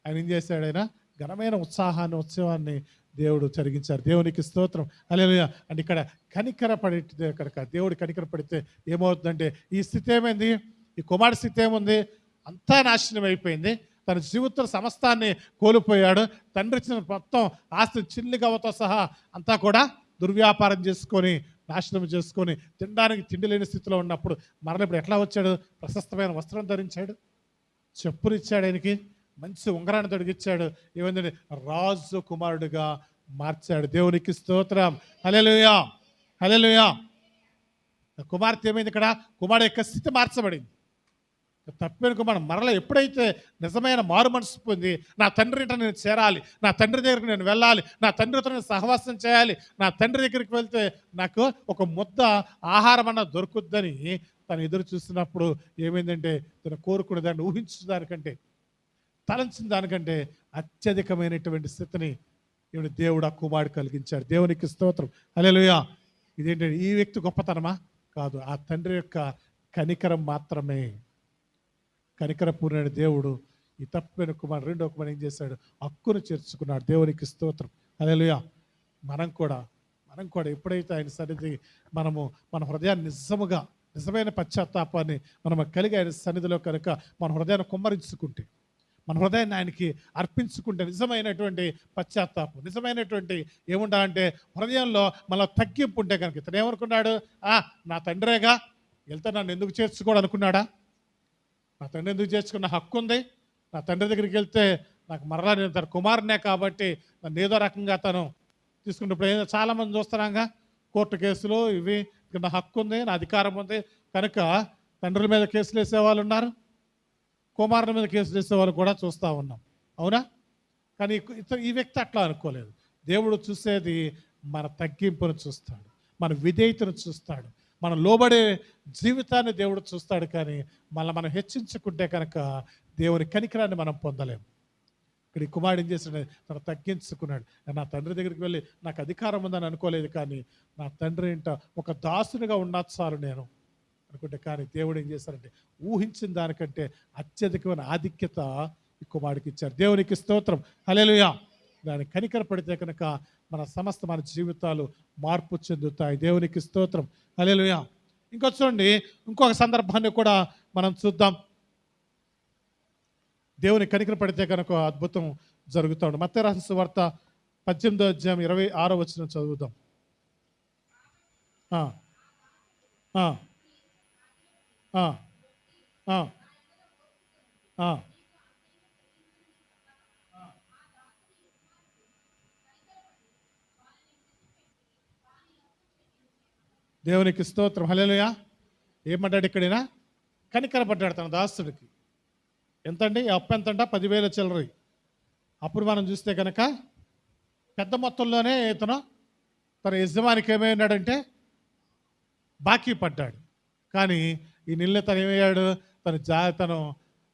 ఆయన ఏం చేశాడు, ఆయన ఘనమైన ఉత్సవాన్ని దేవుడు జరిగించారు. దేవునికి స్తోత్రం. హల్లెలూయా. అంటే ఇక్కడ కనికరపడితే, కనుక దేవుడు కనికరపడితే ఏమవుతుందంటే ఈ స్థితి ఏమైంది, ఈ కుమారుడి స్థితి ఏముంది, అంతా నాశనం అయిపోయింది. తన జీవితం సమస్తాన్ని కోల్పోయాడు. తండ్రి ఇచ్చిన మొత్తం ఆస్తి చిల్లి గవ్వతో సహా అంతా కూడా దుర్వ్యాపారం చేసుకొని నాశనం చేసుకొని తినడానికి తిండి లేని స్థితిలో ఉన్నప్పుడు మరల ఇప్పుడు ఎట్లా వచ్చాడు? ప్రశస్తమైన వస్త్రం ధరించాడు, చెప్పులు ఇచ్చాడు, ఆయనకి మంచి ఉంగరాన్ని తొడిగిచ్చాడు. ఏమైందండి? రాజు కుమారుడిగా మార్చాడు. దేవునికి స్తోత్రం. హల్లెలూయా, హల్లెలూయా. కుమార్తె ఏమైంది ఇక్కడ? కుమారుడు యొక్క స్థితి మార్చబడింది. తప్పిన కుమారుడు మరలా ఎప్పుడైతే నిజమైన మారు మనసు పొంది నా తండ్రి ఇంట నేను చేరాలి, నా తండ్రి దగ్గరికి నేను వెళ్ళాలి, నా తండ్రితో నేను సహవాసం చేయాలి, నా తండ్రి దగ్గరికి వెళ్తే నాకు ఒక ముద్ద ఆహారం అన్న దొరుకుద్దని తను ఎదురు చూస్తున్నప్పుడు ఏమైందంటే తను కోరుకునే దాన్ని ఊహించిన దానికంటే, తలంచిన దానికంటే అత్యధికమైనటువంటి స్థితిని దేవుడు ఆ కుమారుడు కలిగించాడు. దేవునికి స్తోత్రం. హల్లెలూయా. ఇదేంటంటే ఈ వ్యక్తి గొప్పతనమా? కాదు, ఆ తండ్రి యొక్క కనికరం మాత్రమే. కనికరపూర్ణ దేవుడు ఈ తప్పిన కుమారుడు రెండో కుమారుడు ఏం చేశాడు? హక్కును చేర్చుకున్నాడు. దేవునికి స్తోత్రం. హల్లెలూయా. మనం కూడా ఎప్పుడైతే ఆయన సన్నిధి మన హృదయాన్ని నిజమైన పశ్చాత్తాపాన్ని మనం కలిగి ఆయన సన్నిధిలో కనుక మన హృదయాన్ని కుమ్మరించుకుంటే, మన హృదయాన్ని ఆయనకి అర్పించుకుంటే, నిజమైనటువంటి పశ్చాత్తాపం, నిజమైనటువంటి ఏముండాలంటే హృదయంలో మన తగ్గింపు ఉంటే కనుక, ఇతను ఏమనుకున్నాడు? నా తండ్రేగా వెళ్తే నన్ను ఎందుకు చేర్చుకోడు అనుకున్నాడా? నా తండ్రి ఎందుకు చేర్చుకున్న హక్కు ఉంది, నా తండ్రి దగ్గరికి వెళ్తే నాకు మరలా నేను తన కుమారునే కాబట్టి నన్ను ఏదో రకంగా తను తీసుకుంటే, ఏదో చాలామంది చూస్తున్నాగా కోర్టు కేసులు ఇవి, నా హక్కు ఉంది, నా అధికారం ఉంది కనుక తండ్రుల మీద కేసులు వేసేవాళ్ళు ఉన్నారు, కుమారుల మీద కేసులు వేసేవాళ్ళు కూడా చూస్తూ ఉన్నాం. అవునా? కానీ ఈ వ్యక్తి అట్లా అనుకోలేదు. దేవుడు చూసేది మన తగ్గింపును చూస్తాడు, మన విధేయతను చూస్తాడు, మనం లోబడే జీవితాన్ని దేవుడు చూస్తాడు. కానీ మనం హెచ్చించుకుంటే కనుక దేవుని కనికరాన్ని మనం పొందలేము. ఇక్కడ ఈ కుమారుడు ఏం చేశాడు? తను తగ్గించుకున్నాడు. నా తండ్రి దగ్గరికి వెళ్ళి నాకు అధికారం ఉందని అనుకోలేదు, కానీ నా తండ్రి ఇంట ఒక దాసునిగా ఉన్నా చాలు నేను అనుకుంటే, కానీ దేవుడు ఏం చేశారంటే ఊహించిన దానికంటే అత్యధికమైన ఆధిక్యత ఈ కుమారుడికి ఇచ్చారు. దేవునికి స్తోత్రం. హల్లెలూయా. దాన్ని కనికరపడితే కనుక మన జీవితాలు మార్పు చెందుతాయి. దేవునికి స్తోత్రం. హల్లెలూయా. చూడండి, ఇంకొక సందర్భాన్ని కూడా మనం చూద్దాం. దేవుని కనికర పడితే కనుక అద్భుతం జరుగుతూ ఉంది. మత్తయి రాసిన సువార్త 18వ అధ్యాయం 26వ వచనం చదువుదాం. దేవునికి స్తోత్రం. హల్లెలూయా. ఏమంటాడు ఇక్కడైనా? కనికరపడ్డాడు తన దాసుడికి. ఎంతండి అప్పు? ఎంతంట? 10,000 చిల్లరి. అప్పుడు మనం చూస్తే కనుక పెద్ద మొత్తంలోనే ఇతను తన యజమానికి ఏమైనాడంటే బాకీ పడ్డాడు. కానీ ఈ నిన్న తను ఏమయ్యాడు?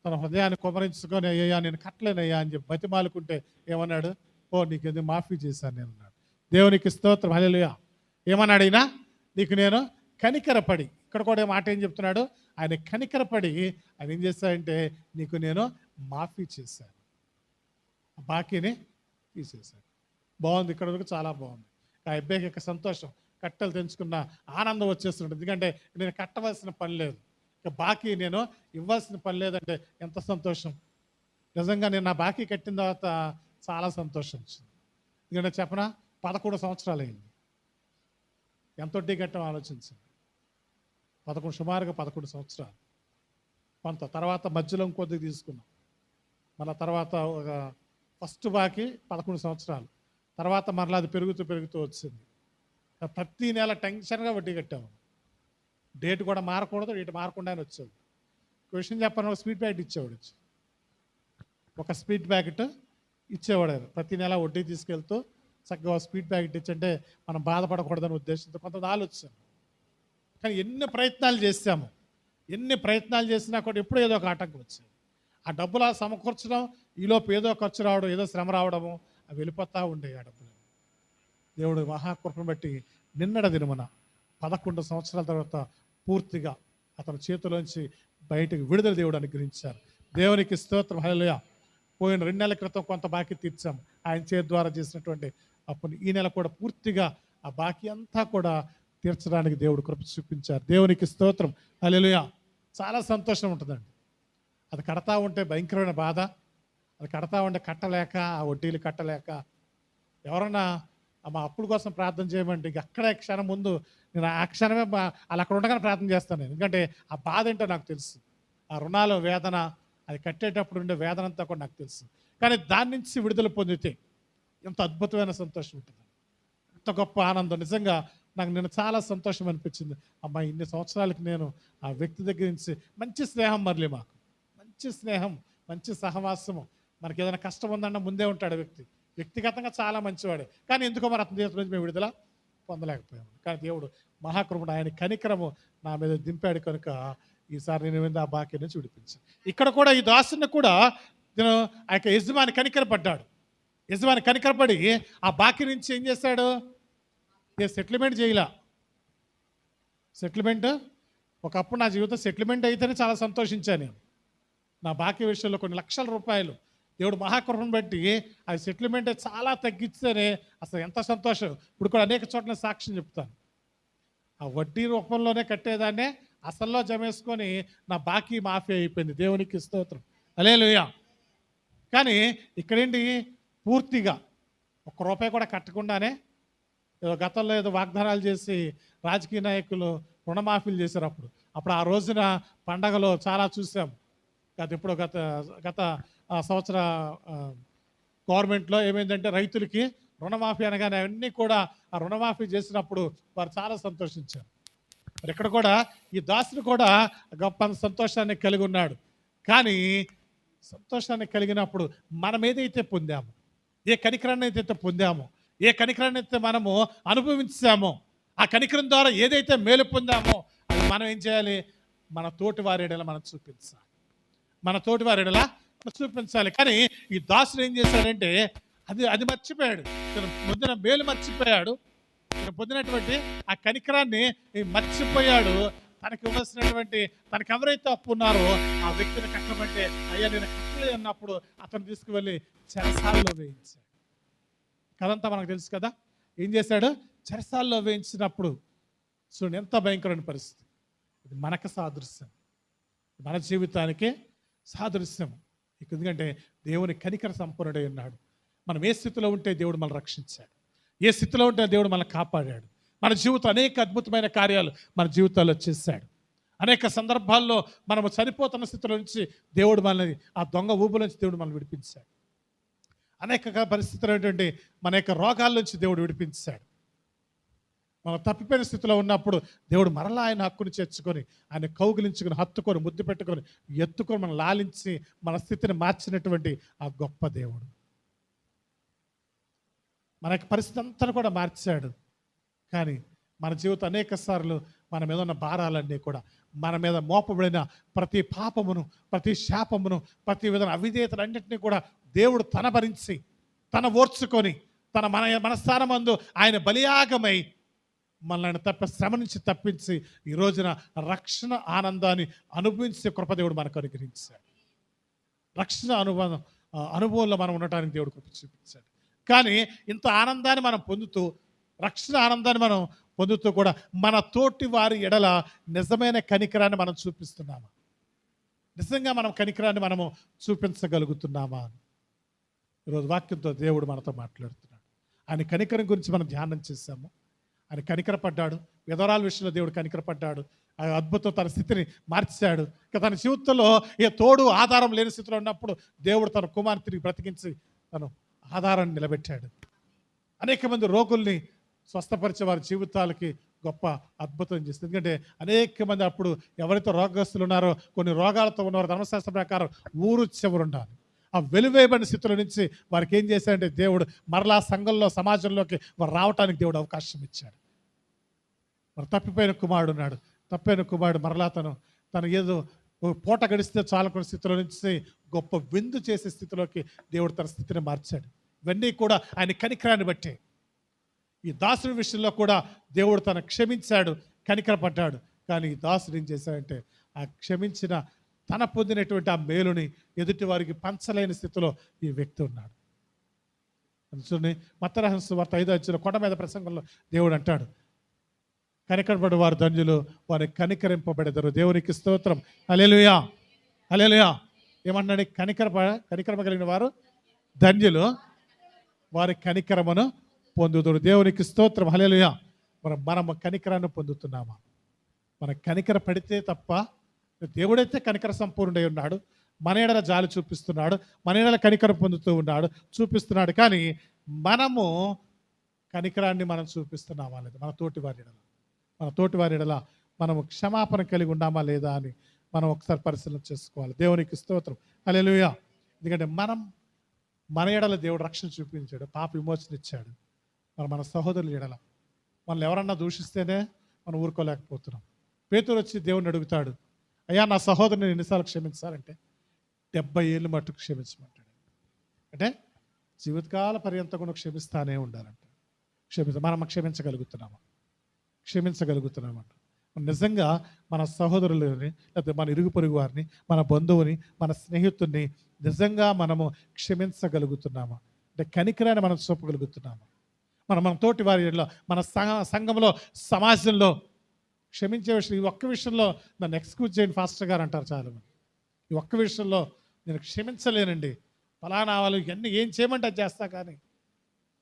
తన హృదయాన్ని కుమరించుకొని, అయ్యా నేను కట్టలేనయ్యా అని చెప్పి బతిమాలుకుంటే ఏమన్నాడు? నీకు ఎందుకు మాఫీ చేశాను నేను అన్నాడు. దేవునికి స్తోత్రం. హల్లెలూయా. ఏమన్నాడు ఈయన? నీకు నేను కనికరపడి, ఇక్కడ కూడా మాట ఏం చెప్తున్నాడు? ఆయన కనికరపడి ఆయన ఏం చేశాడంటే నీకు నేను మాఫీ చేశాను, బాకీని తీసేశాను. బాగుంది, ఇక్కడ వరకు చాలా బాగుంది. ఆ అబ్బాయికి యొక్క సంతోషం, కట్టలు తెంచుకున్న ఆనందం వచ్చేస్తుంటుంది. ఎందుకంటే నేను కట్టవలసిన పని లేదు, ఇక బాకీ నేను ఇవ్వాల్సిన పని లేదంటే ఎంత సంతోషం. నిజంగా నేను నా బాకీ కట్టిన తర్వాత చాలా సంతోషం వచ్చింది. ఎందుకంటే చెప్పనా, 11 సంవత్సరాలు అయింది. ఎంత వడ్డీ కట్టం ఆలోచించండి. సుమారుగా 11 సంవత్సరాలు. కొంత తర్వాత మధ్యలో కొద్దిగా తీసుకున్నాం. మళ్ళీ తర్వాత ఒక ఫస్ట్ బాకీ 11 సంవత్సరాలు. తర్వాత మరలా అది పెరుగుతూ వచ్చింది. ప్రతి నెల టెన్షన్గా వడ్డీ కట్టాము. డేట్ కూడా మారకూడదు, డేట్ మారకుండానే వచ్చేది. క్వశ్చన్ చెప్పాను, స్వీట్ ప్యాకెట్ ఇచ్చేవాడు. ఒక స్వీట్ ప్యాకెట్ ఇచ్చేవాడు. ప్రతి నెల వడ్డీ తీసుకెళ్తూ చక్కగా స్వీట్ ప్యాకెట్ ఇచ్చంటే మనం బాధపడకూడదని ఉద్దేశంతో కొంత ఆలోచన. కానీ ఎన్ని ప్రయత్నాలు చేసినా కూడా ఎప్పుడూ ఏదో ఒక ఆటంకం వచ్చేది. ఆ డబ్బులు సమకూర్చడం, ఈలోపు ఏదో ఖర్చు రావడం, ఏదో శ్రమ రావడము, అవి వెళ్ళిపోతూ ఉండేవి ఆ డబ్బులు. దేవుడు మహాకృపను బట్టి నిన్నడ దినమున 11 సంవత్సరాల తర్వాత పూర్తిగా అతని చేతిలోంచి బయటకు విడుదల దేవుడు అనుగ్రహించారు. దేవునికి స్తోత్రం. హల్లెలూయా. పోయిన 2 నెలల క్రితం కొంత బాకీ తీర్చాము ఆయన చేతి ద్వారా చేసినటువంటి అప్పుడు. ఈ నెల కూడా పూర్తిగా ఆ బాకీ అంతా కూడా తీర్చడానికి దేవుడు కృప చూపించారు. దేవునికి స్తోత్రం. హల్లెలూయా. చాలా సంతోషం ఉంటుందండి. అది కడతా ఉంటే భయంకరమైన బాధ, అది కడతా ఉంటే కట్టలేక, ఆ వడ్డీలు కట్టలేక ఎవరన్నా మా అప్పుల కోసం ప్రార్థన చేయమంటే అక్కడే క్షణం ముందు నేను ఆ క్షణమే అలా అక్కడ ఉండగానే ప్రార్థన చేస్తాను నేను. ఎందుకంటే ఆ బాధ ఏంటో నాకు తెలుసు. ఆ రుణాల వేదన, అది కట్టేటప్పుడు ఉండే వేదన అంతా కూడా నాకు తెలుసు. కానీ దాని నుంచి విడుదల పొందితే ఎంత అద్భుతమైన సంతోషం ఉంటుంది, ఎంత గొప్ప ఆనందం. నిజంగా నాకు నేను చాలా సంతోషం అనిపించింది. అమ్మా, ఇన్ని సంవత్సరాలకి నేను ఆ వ్యక్తి దగ్గర నుంచి మంచి స్నేహం, మరలి మాకు మంచి స్నేహం, మంచి సహవాసము. మనకి ఏదైనా కష్టం ఉందన్న ముందే ఉంటాడు వ్యక్తి. వ్యక్తిగతంగా చాలా మంచివాడే, కానీ ఎందుకో మరి అతని చేతి నుంచి మేము విడుదల పొందలేకపోయాము. కానీ దేవుడు మహాకృపణ, ఆయన కనికరము నా మీద దింపాడు కనుక ఈసారి నేను ఆ బాకీ నుంచి విడిపించాను. ఇక్కడ కూడా ఈ దాసుని కూడా నేను ఆ యొక్క యజమాని కనికరపడ్డాడు. యజమాని కనికరపడి ఆ బాకీ నుంచి ఏం చేశాడు? సెటిల్మెంట్ చేయలా. సెటిల్మెంట్ ఒకప్పుడు నా జీవితం సెటిల్మెంట్ అయితేనే చాలా సంతోషించాను నేను. నా బాకీ విషయంలో కొన్ని లక్షల రూపాయలు దేవుడు మహాకృపను బట్టి అది సెటిల్మెంట్ చాలా తగ్గిస్తేనే అసలు ఎంత సంతోషం. ఇప్పుడు కూడా అనేక చోట్ల సాక్ష్యం చెప్తాను. ఆ వడ్డీ రూపంలోనే కట్టేదాన్నే అసల్లో జమేసుకొని నా బాకీ మాఫీ అయిపోయింది. దేవునికి స్తోత్రం, హల్లెలూయా. కానీ ఇక్కడేంటి, పూర్తిగా ఒక్క రూపాయి కూడా కట్టకుండానే గతంలో ఏదో వాగ్దానాలు చేసి రాజకీయ నాయకులు రుణమాఫీలు చేశారు. అప్పుడు ఆ రోజున పండగలో చాలా చూసాం. గత సంవత్సర గవర్నమెంట్లో ఏమైందంటే రైతులకి రుణమాఫీ అనగానే అవన్నీ కూడా ఆ రుణమాఫీ చేసినప్పుడు వారు చాలా సంతోషించారు. మరి ఇక్కడ కూడా ఈ దాసుడు కూడా గొప్ప సంతోషాన్ని కలిగి ఉన్నాడు. కానీ సంతోషాన్ని కలిగినప్పుడు మనం ఏదైతే పొందామో, ఏ కనికరాన్ని అయితే పొందామో, ఏ కనికరాన్ని అయితే మనము అనుభవించామో, ఆ కనికరం ద్వారా ఏదైతే మేలు పొందామో అది మనం ఏం చేయాలి? మన తోటి వారేడలా మనం చూపించాలి. మన తోటి వారేడలా చూపించాలి. కానీ ఈ దాసుడు ఏం చేశాడంటే అది మర్చిపోయాడు. తను పొందిన మేలు మర్చిపోయాడు. తను పొందినటువంటి ఆ కనికరాన్ని మర్చిపోయాడు. తనకి ఇవ్వాల్సినటువంటి, తనకు ఎవరైతే అప్పు ఉన్నారో ఆ వ్యక్తిని కట్టమంటే అయ్యా నేను కట్టలేదు అన్నప్పుడు అతను తీసుకువెళ్ళి చెరసాలలో వేయించాడు. కదంతా మనకు తెలుసు కదా. ఏం చేశాడు? చెరసాలలో వేయించినప్పుడు చూడండి ఎంత భయంకరమైన పరిస్థితి. ఇది మనకు సాదృశ్యం, మన జీవితానికి సాదృశ్యం. ఎందుకంటే దేవుని కనికర సంపన్నుడై ఉన్నాడు. మనం ఏ స్థితిలో ఉంటే దేవుడు మనల్ని రక్షించాడు, ఏ స్థితిలో ఉంటే దేవుడు మనల్ని కాపాడాడు. మన జీవితం అనేక అద్భుతమైన కార్యాలు మన జీవితాల్లో చేశాడు. అనేక సందర్భాల్లో మనము చనిపోతున్న స్థితిలో నుంచి దేవుడు మనల్ని, ఆ దొంగ ఊబుల నుంచి దేవుడు మనల్ని విడిపించాడు. అనేక పరిస్థితులు ఏంటంటే మన యొక్క రోగాల నుంచి దేవుడు విడిపించాడు. మనం తప్పిపోయిన స్థితిలో ఉన్నప్పుడు దేవుడు మరలా ఆయన హక్కును చేర్చుకొని, ఆయన కౌగిలించుకొని, హత్తుకొని, ముద్దు పెట్టుకొని, ఎత్తుకొని మనం లాలించి మన స్థితిని మార్చినటువంటి ఆ గొప్ప దేవుడు మన యొక్క పరిస్థితి అంతా కూడా మార్చాడు. కానీ మన జీవితం అనేక సార్లు మన మీద ఉన్న భారాలన్నీ కూడా, మన మీద మోపబడిన ప్రతి పాపమును, ప్రతి శాపమును, ప్రతి విధమైన అవిధేయతలన్నింటినీ కూడా దేవుడు తన భరించి, తన ఓర్చుకొని, మన స్థానమందు ఆయన బలియాగమై మనల్ని శ్రమ నుంచి తప్పించి ఈ రోజున రక్షణ ఆనందాన్ని అనుభవించే కృపదేవుడు మనకు అనుగ్రహించాడు. రక్షణ అనుభవంలో మనం ఉండటానికి దేవుడు కృప చూపించాడు. కానీ ఇంత ఆనందాన్ని మనం పొందుతూ, రక్షణ ఆనందాన్ని మనం పొందుతూ కూడా మన తోటి వారి ఎడల నిజమైన కనికరాన్ని మనం చూపిస్తున్నామా? నిజంగా మనం కనికరాన్ని మనము చూపించగలుగుతున్నామా? ఈరోజు వాక్యంతో దేవుడు మనతో మాట్లాడుతున్నాడు. ఆయన కనికరం గురించి మనం ధ్యానం చేశాము. ఆయన కనికరపడ్డాడు. విధవరాల విషయంలో దేవుడు కనికరపడ్డాడు. ఆ అద్భుతం తన స్థితిని మార్చాడు. తన జీవితంలో ఏ తోడు ఆధారం లేని స్థితిలో ఉన్నప్పుడు దేవుడు తన కుమార్తె తిరిగి బ్రతికించి తను ఆధారాన్ని నిలబెట్టాడు. అనేక మంది రోగుల్ని స్వస్థపరిచే వారి జీవితాలకి గొప్ప అద్భుతం చేస్తుంది. ఎందుకంటే అనేక మంది అప్పుడు ఎవరైతే రోగస్తులు ఉన్నారో, కొన్ని రోగాలతో ఉన్నవారు ధర్మశాస్త్ర ప్రకారం ఊరు చివరు ఉండాలి. ఆ వెలువేయబడిన స్థితుల నుంచి వారికి ఏం చేశాడంటే దేవుడు మరలా సంఘంలో, సమాజంలోకి వారు రావటానికి దేవుడు అవకాశం ఇచ్చాడు. మరి తప్పిపోయిన కుమారుడు ఉన్నాడు. తప్పిపోయిన కుమారుడు మరలా తను ఏదో పూట గడిస్తే చాలకున్న స్థితిలో నుంచి గొప్ప విందు చేసే స్థితిలోకి దేవుడు తన స్థితిని మార్చాడు. ఇవన్నీ కూడా ఆయన కనికరాన్ని బట్టే. ఈ దాసుడి విషయంలో కూడా దేవుడు తను క్షమించాడు, కనికరపడ్డాడు. కానీ ఈ దాసుడు ఏం చేశాడంటే ఆ క్షమించిన, తన పొందినటువంటి ఆ మేలుని ఎదుటి వారికి పంచలేని స్థితిలో ఈ వ్యక్తి ఉన్నాడు. చూడండి, మత్తయి రాసిన సువార్త 5వ అధ్యాయం కొండ మీద ప్రసంగంలో దేవుడు అంటాడు, కనికరపడు వారు ధన్యులు, వారి కనికరింపబడెదరు. దేవునికి స్తోత్రం, హల్లెలూయా, హల్లెలూయా. ఏమన్నాడు? కనికరమ కలిగిన వారు ధన్యులు, వారి కనికరమును పొందుదురు. దేవునికి స్తోత్రం, హల్లెలూయా. మనము కనికరాన్ని పొందుతున్నామా? మన కనికర పడితే తప్ప, దేవుడైతే కనికర సంపూర్ణుడై ఉన్నాడు, మన ఎడల జాలి చూపిస్తున్నాడు, మన ఎడల కనికరం పొందుతూ ఉన్నాడు, చూపిస్తున్నాడు. కానీ మనము కనికరాన్ని మనం చూపిస్తున్నామా లేదా? మన తోటి వారి ఎడల మనము క్షమాపణ కలిగి ఉన్నామా లేదా అని మనం ఒకసారి పరిశీలన చేసుకోవాలి. దేవునికి స్తోత్రం, హల్లెలూయా. ఎందుకంటే మన ఎడల దేవుడు రక్షణ చూపించాడు, పాప విమోచన ఇచ్చాడు. మన సహోదరుల ఎడల మనల్ని ఎవరన్నా దూషిస్తేనే మనం ఊరుకోలేకపోతున్నాం. పేతురు వచ్చి దేవుడిని అడుగుతాడు, అయ్యా నా సహోదరుని ఎన్నిసార్లు క్షమించాలంటే 70 ఏళ్ళు మట్టుకు క్షమించమంటాడు. అంటే జీవితకాల పర్యంతం కూడా క్షమిస్తానే ఉండాలంట. మనం క్షమించగలుగుతున్నామంట. నిజంగా మన సహోదరులని, లేకపోతే మన ఇరుగు పొరుగు వారిని, మన బంధువుని, మన స్నేహితుడిని నిజంగా మనము క్షమించగలుగుతున్నామా? అంటే కనికరాన్ని మనం చూపగలుగుతున్నామా? మన తోటి వారి, మన సంఘంలో, సమాజంలో క్షమించే విషయం, ఈ ఒక్క విషయంలో నన్ను ఎక్స్క్యూజ్ చేయండి ఫాస్టర్ గారు అంటారు చాలామంది. ఈ ఒక్క విషయంలో నేను క్షమించలేనండి, ఫలానా వాళ్ళు ఇవన్నీ ఏం చేయమంటే అది చేస్తా, కానీ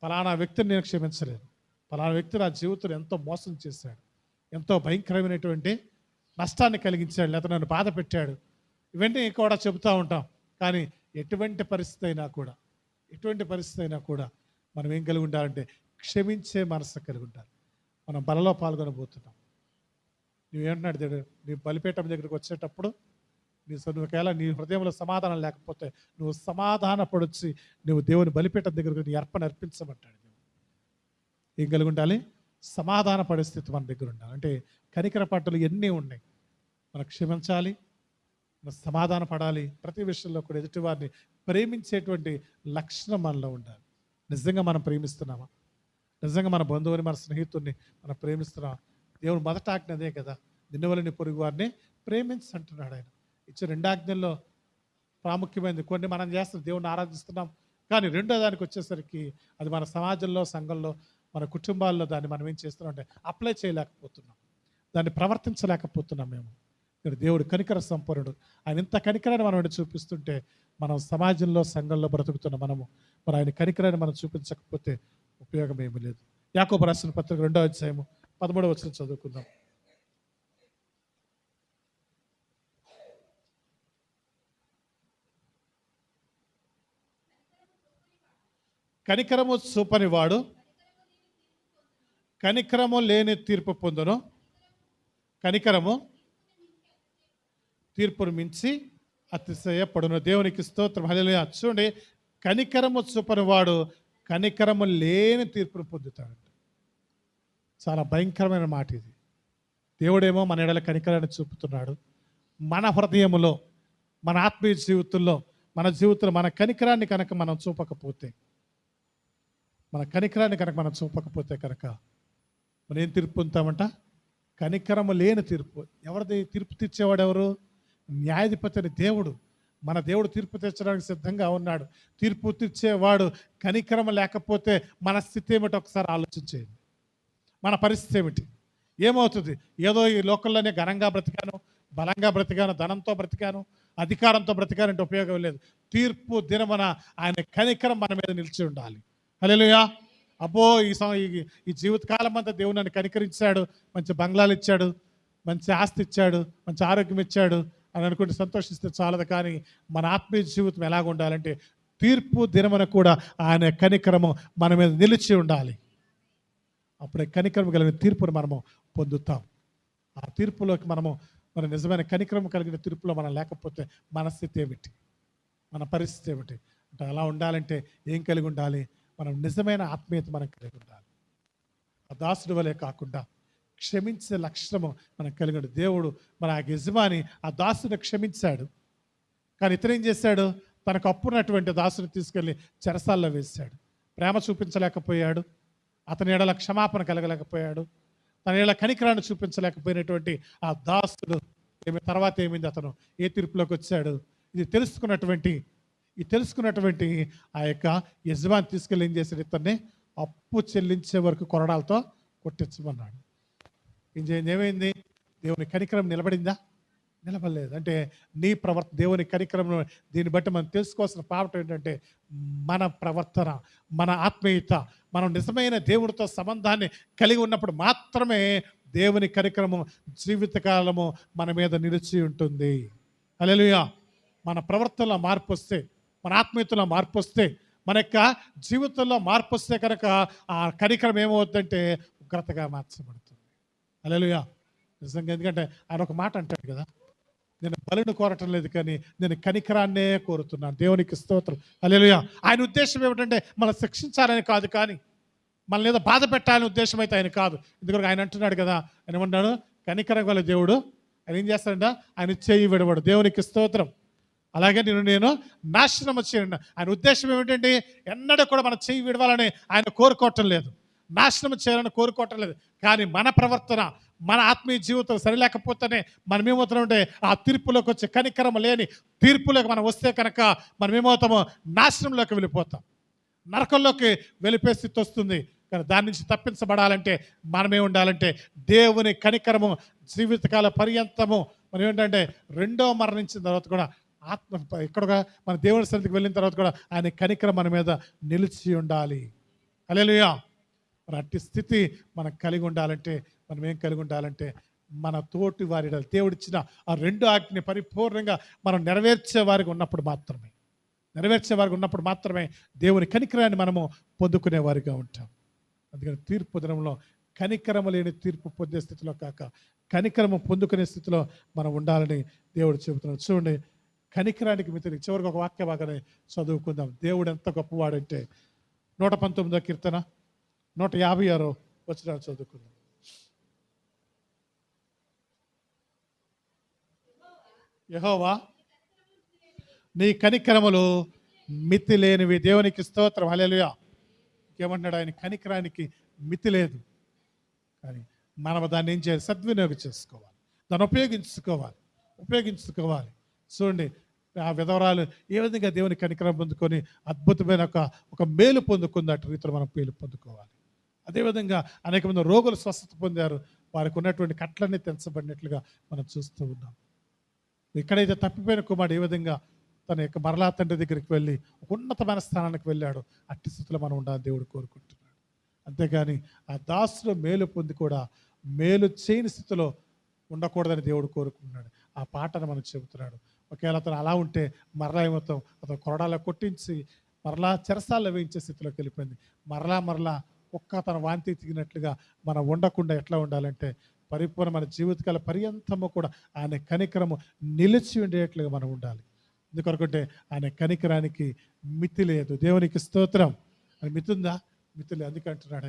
ఫలానా వ్యక్తిని నేను క్షమించలేను. ఫలానా వ్యక్తి నా జీవితంలో ఎంతో మోసం చేశాడు, ఎంతో భయంకరమైనటువంటి నష్టాన్ని కలిగించాడు, లేకపోతే నన్ను బాధ పెట్టాడు, ఇవన్నీ కూడా చెబుతూ ఉంటాం. కానీ ఎటువంటి పరిస్థితి అయినా కూడా మనం ఏం కలిగి ఉండాలంటే క్షమించే మనసు కలిగి ఉండాలి. మనం బలలో పాల్గొనబోతున్నాం. నువ్వేంటున్నాడు దేవుడు, నీ బలిపీఠం దగ్గరికి వచ్చేటప్పుడు ఒకవేళ నీ హృదయంలో సమాధానం లేకపోతే నువ్వు సమాధానపడొచ్చి నువ్వు దేవుని బలిపీఠం దగ్గరకు నీ అర్పణ అర్పించమంటాడు. ఏం కలిగి ఉండాలి? సమాధాన పరిస్థితి మన దగ్గర ఉండాలి. అంటే కనికర పట్టులు ఎన్ని ఉన్నాయి. మనం క్షమించాలి, మనం సమాధాన పడాలి. ప్రతి విషయంలో కూడా ఎదుటి వారిని ప్రేమించేటువంటి లక్షణం మనలో ఉండాలి. నిజంగా మనం ప్రేమిస్తున్నామా? నిజంగా మన బంధువుని, మన స్నేహితుడిని మనం ప్రేమిస్తున్నామా? దేవుడు మొదట ఆజ్ఞ అదే కదా, నిన్ను వలె నీ పొరుగు వారిని ప్రేమించి అంటున్నాడు ఆయన. ఇచ్చే 2 ఆజ్ఞల్లో ప్రాముఖ్యమైనది. కొన్ని మనం చేస్తాం, దేవుడిని ఆరాధిస్తున్నాం, కానీ రెండో దానికి వచ్చేసరికి అది మన సమాజంలో, సంఘంలో, మన కుటుంబాల్లో దాన్ని మనం ఏం చేస్తున్నాం అంటే అప్లై చేయలేకపోతున్నాం, దాన్ని ప్రవర్తించలేకపోతున్నాం. మేము ఇక్కడ దేవుడు కనికర సంపూర్ణుడు. ఆయన ఇంత కనికరాన్ని మనం చూపిస్తుంటే మనం సమాజంలో, సంఘంలో బ్రతుకుతున్న మనము మరి ఆయన కనికరాన్ని మనం చూపించకపోతే ఉపయోగం ఏమీ లేదు. యాకోబు రాసిన పత్రిక 2వ అధ్యాయము 13వ వచనం చదువుకుందాం. కనికరము చూపని వాడు కనికరము లేని తీర్పు పొందును, కనికరము తీర్పును మించి అతిశయపడును. దేవునికి స్తోత్రం, హల్లెలూయా. చూడండి, కనికరము చూపని వాడు కనికరము లేని తీర్పును పొందుతాడు. చాలా భయంకరమైన మాట ఇది. దేవుడేమో మన ఎడల కనికరాన్ని చూపుతున్నాడు. మన హృదయములో, మన ఆత్మీయ జీవితంలో, మన కనికరాన్ని కనుక మనం చూపకపోతే, కనుక మనం ఏం తీర్పు పొందుతామంట? కనికరము లేని తీర్పు. ఎవరిది తీర్పు తీర్చేవాడు? ఎవరు? న్యాయాధిపతి అని దేవుడు. మన దేవుడు తీర్పు తీర్చడానికి సిద్ధంగా ఉన్నాడు. తీర్పు తీర్చేవాడు కనికరము లేకపోతే మన స్థితి ఏమిటి ఒకసారి ఆలోచించేయండి. మన పరిస్థితి ఏమిటి? ఏమవుతుంది? ఏదో ఈ లోకల్లోనే ఘనంగా బ్రతికాను, బలంగా బ్రతికాను, ధనంతో బ్రతికాను, అధికారంతో బ్రతికాను అంటే ఉపయోగం లేదు. తీర్పు దినమున ఆయన కనికరం మన మీద నిలిచి ఉండాలి. హల్లెలూయా. అబ్బో, ఈ జీవితకాలం అంతా దేవుడు నన్ను కనికరించాడు, మంచి బంగ్లాలు ఇచ్చాడు, మంచి ఆస్తి ఇచ్చాడు, మంచి ఆరోగ్యం ఇచ్చాడు అని అనుకుంటే సంతోషిస్తే చాలదు. కానీ మన ఆత్మీయ జీవితం ఎలాగ ఉండాలంటే తీర్పు దినమున కూడా ఆయన కనికరము మన మీద నిలిచి ఉండాలి. అప్పుడే కనికరం కలిగిన తీర్పును మనము పొందుతాం. ఆ తీర్పులోకి మన నిజమైన కనికరం కలిగిన తీర్పులో మనం లేకపోతే మన స్థితి ఏమిటి? మన పరిస్థితి ఏమిటి? అంటే అలా ఉండాలంటే ఏం కలిగి ఉండాలి? మనం నిజమైన ఆత్మీయత మనం కలిగి ఉండాలి. ఆ దాసుడి వలె కాకుండా క్షమించే లక్షణము మనం కలిగి ఉండాలి. దేవుడు మన యజమాని ఆ దాసుని క్షమించాడు, కానీ ఇతను ఏం చేశాడు? తనకు అప్పున్నటువంటి దాసుని తీసుకెళ్ళి చెరసాల్లో వేశాడు. ప్రేమ చూపించలేకపోయాడు, అతని ఎడల క్షమాపణ కలగలేకపోయాడు, తన ఎడల కనికరాన్ని చూపించలేకపోయినటువంటి ఆ దాసుడు తర్వాత ఏమైంది? అతను ఏ తీర్పులోకి వచ్చాడు? ఇది తెలుసుకున్నటువంటి ఆ యొక్క యజమాని తీసుకెళ్ళి ఏం చేశాడు? ఇతన్ని అప్పు చెల్లించే వరకు కొరడాలతో కొట్టించమన్నాడు. ఏమైంది? దేవుని కనికరం నిలబడిందా? నిలబడలేదు. అంటే నీ దేవుని కనికరం, దీన్ని బట్టి మనం తెలుసుకోవాల్సిన పాఠం ఏంటంటే, మన ప్రవర్తన, మన ఆత్మీయత, మనం నిజమైన దేవుడితో సంబంధాన్ని కలిగి ఉన్నప్పుడు మాత్రమే దేవుని కనికరము జీవితకాలము మన మీద నిలిచి ఉంటుంది. హల్లెలూయా. మన ప్రవర్తనలో మార్పు వస్తే, మన ఆత్మీయతలో మార్పు వస్తే, మన యొక్క జీవితంలో మార్పు వస్తే కనుక ఆ కనికరం ఏమవుతుందంటే ఉగ్రతగా మార్చబడుతుంది. హల్లెలూయా. నిజంగా, ఎందుకంటే ఆయన ఒక మాట అంటాడు కదా, నేను బలిని కోరటం లేదు కానీ నేను కనికరాన్నే కోరుతున్నాను. దేవునికి స్తోత్రం. హల్లెలూయా. ఆయన ఉద్దేశం ఏమిటంటే మనం శిక్షించాలని కాదు, కానీ మనల్ని ఏదో బాధ పెట్టాలని ఉద్దేశం అయితే ఆయన కాదు. ఎందుకంటే ఆయన అంటున్నాడు కదా, ఆయన ఏమన్నాడు, కనికరం గల దేవుడు. ఆయన ఏం చేస్తాడంట, ఆయన చేయి విడవడు. దేవునికి స్తోత్రం. అలాగే నేను నాశనం చేయను. ఆయన ఉద్దేశం ఏమిటంటే ఎన్నడూ కూడా మన చేయి విడవాలని ఆయన కోరుకోవటం లేదు, నాశనం చేయాలని కోరుకోవటం లేదు. కానీ మన ప్రవర్తన, మన ఆత్మీయ జీవితం సరిలేకపోతేనే మనం ఏమవుతామంటే ఆ తీర్పులోకి వచ్చే కనికరం లేని తీర్పులోకి మనం వస్తే కనుక మనం ఏమవుతామో నాశనంలోకి వెళ్ళిపోతాం, నరకంలోకి వెళ్ళిపోయే స్థితి వస్తుంది. కానీ దాని నుంచి తప్పించబడాలంటే మనమే ఉండాలంటే దేవుని కనికరము జీవితకాల పర్యంతము మనం ఏంటంటే రెండో మరణించిన తర్వాత కూడా ఇక్కడ మన దేవుని సన్నిధికి వెళ్ళిన తర్వాత కూడా ఆయన కనికరం మన మీద నిలిచి ఉండాలి. హల్లెలూయా. మరి అట్టి స్థితి మనం కలిగి ఉండాలంటే మనం ఏం కలిగి ఉండాలంటే మన తోటి వారి దేవుడిచ్చిన ఆ రెండు ఆజ్ఞని పరిపూర్ణంగా మనం నెరవేర్చే వారికి ఉన్నప్పుడు మాత్రమే దేవుని కనికరాన్ని మనము పొందుకునే వారిగా ఉంటాం. అందుకని తీర్పు దినంలో కనికరము లేని తీర్పు పొందే స్థితిలో కాక కనికరము పొందుకునే స్థితిలో మనం ఉండాలని దేవుడు చెబుతున్నాడు. చూడండి, కనికరానికి మితిని చివరికి ఒక వాక్య భాగాన్ని చదువుకుందాం. దేవుడు ఎంత గొప్పవాడంటే 119వ కీర్తన 156వ వచనాలు చదువుకుందాం. యెహోవా నీ కనికరములు మితి లేనివి. దేవునికి స్తోత్రం. హల్లెలూయా. ఏమంటున్నాడు, ఆయన కనికరానికి మితి లేదు. కానీ మనం దాన్ని ఏం చేయాలి, సద్వినియోగం చేసుకోవాలి, దాన్ని ఉపయోగించుకోవాలి. చూడండి, ఆ విధవరాలు ఏ విధంగా దేవుని కనికరం పొందుకొని అద్భుతమైన ఒక మేలు పొందుకుంది, అటు రీతిలో మనం మేలు పొందుకోవాలి. అదేవిధంగా అనేక మంది రోగులు స్వస్థత పొందారు, వారికి ఉన్నటువంటి కట్లన్నీ తెంచబడినట్లుగా మనం చూస్తూ ఉన్నాం. ఎక్కడైతే తప్పిపోయిన కుమారుడు ఏ విధంగా తన యొక్క మరలా తండ్రి దగ్గరికి వెళ్ళి ఒక ఉన్నతమైన స్థానానికి వెళ్ళాడు, అట్టి స్థితిలో మనం ఉండాలని దేవుడు కోరుకుంటున్నాడు. అంతేగాని ఆ దాసులో మేలు పొంది కూడా మేలు చేయని స్థితిలో ఉండకూడదని దేవుడు కోరుకుంటున్నాడు. ఆ పాటను మనం చెబుతున్నాడు. ఒకవేళ అతను అలా ఉంటే మరలా ఏమవుతాం, అతను కొరడాలో కొట్టించి మరలా చెరసాల్లో వేయించే స్థితిలోకి వెళ్ళిపోయింది. మరలా ఒక్క తన వాంతి తిగినట్లుగా మనం ఉండకుండా ఎట్లా ఉండాలంటే పరిపూర్ణ మన జీవితకాల పర్యంతము కూడా ఆయన కనికరము నిలిచి ఉండేట్లుగా మనం ఉండాలి. ఎందుకొరకంటే ఆయన కనికరానికి మితి లేదు. దేవునికి స్తోత్రం. అది మితి ఉందా? మితి లేదు. అందుకే అంటున్నాడు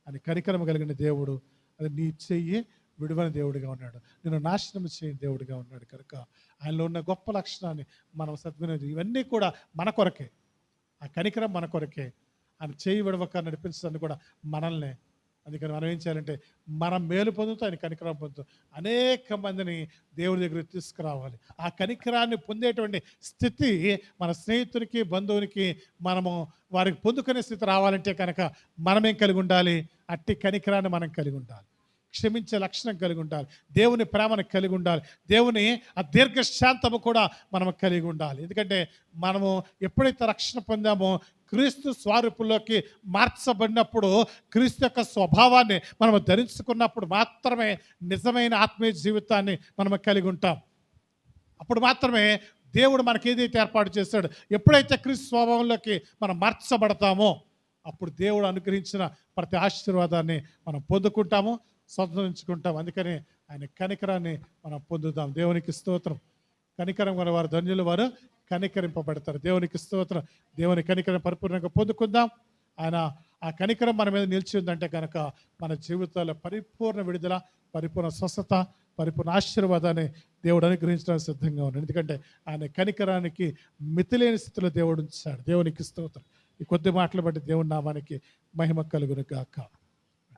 ఆయన కనికరం కలిగిన దేవుడు, అది నీ చెయ్యి విడువని దేవుడిగా ఉన్నాడు, నేను నాశనం చేయని దేవుడిగా ఉన్నాడు. కనుక ఆయనలో ఉన్న గొప్ప లక్షణాన్ని మనం సద్వినియోగం, ఇవన్నీ కూడా మన కొరకే, ఆ కనికరం మన కొరకే. ఆయన చేయి విడవక నడిపించడానికి కూడా మనల్నే. అందుకని మనం ఏం చేయాలంటే మనం మేలు పొందుతూ ఆయన కనికరం పొందుతూ అనేక మందిని దేవుడి దగ్గరికి తీసుకురావాలి. ఆ కనికరాన్ని పొందేటువంటి స్థితి మన స్నేహితునికి, బంధువునికి మనము వారికి పొందుకునే స్థితి రావాలంటే కనుక మనమేం కలిగి ఉండాలి, అట్టి కనికరాన్ని మనం కలిగి ఉండాలి, క్షమించే లక్షణం కలిగి ఉండాలి, దేవుని ప్రేమను కలిగి ఉండాలి, దేవుని ఆ దీర్ఘశాంతము కూడా మనం కలిగి ఉండాలి. ఎందుకంటే మనము ఎప్పుడైతే రక్షణ పొందామో క్రీస్తు స్వరూపంలోకి మార్చబడినప్పుడు, క్రీస్తు యొక్క స్వభావాన్ని మనం ధరించుకున్నప్పుడు మాత్రమే నిజమైన ఆత్మీయ జీవితాన్ని మనం కలిగి ఉంటాం. అప్పుడు మాత్రమే దేవుడు మనకి ఏదైతే ఏర్పాటు చేశాడు, ఎప్పుడైతే క్రీస్తు స్వభావంలోకి మనం మార్చబడతామో అప్పుడు దేవుడు అనుగ్రహించిన ప్రతి ఆశీర్వాదాన్ని మనం పొందుకుంటాము, స్వతంత్రించుకుంటాం. అందుకని ఆయన కనికరాన్ని మనం పొందుతాం. దేవునికి స్తోత్రం. కనికరం గల వారు ధన్యులు, వారు కనికరింపబడతారు. దేవునికి స్తోత్రం. దేవుని కనికరం పరిపూర్ణంగా పొందుకుందాం. ఆయన ఆ కనికరం మన మీద నిలిచి ఉందంటే కనుక మన జీవితాల్లో పరిపూర్ణ విడుదల, పరిపూర్ణ స్వస్థత, పరిపూర్ణ ఆశీర్వాదాన్ని దేవుడు అనుగ్రహించడానికి సిద్ధంగా ఉన్నాడు. ఎందుకంటే ఆయన కనికరానికి మితిలేని స్థితిలో దేవుడు ఉంచాడు. దేవునికి స్తోత్రం. ఈ కొద్ది మాటలు బట్టి దేవుని నామానికి మహిమ కలుగును గాక.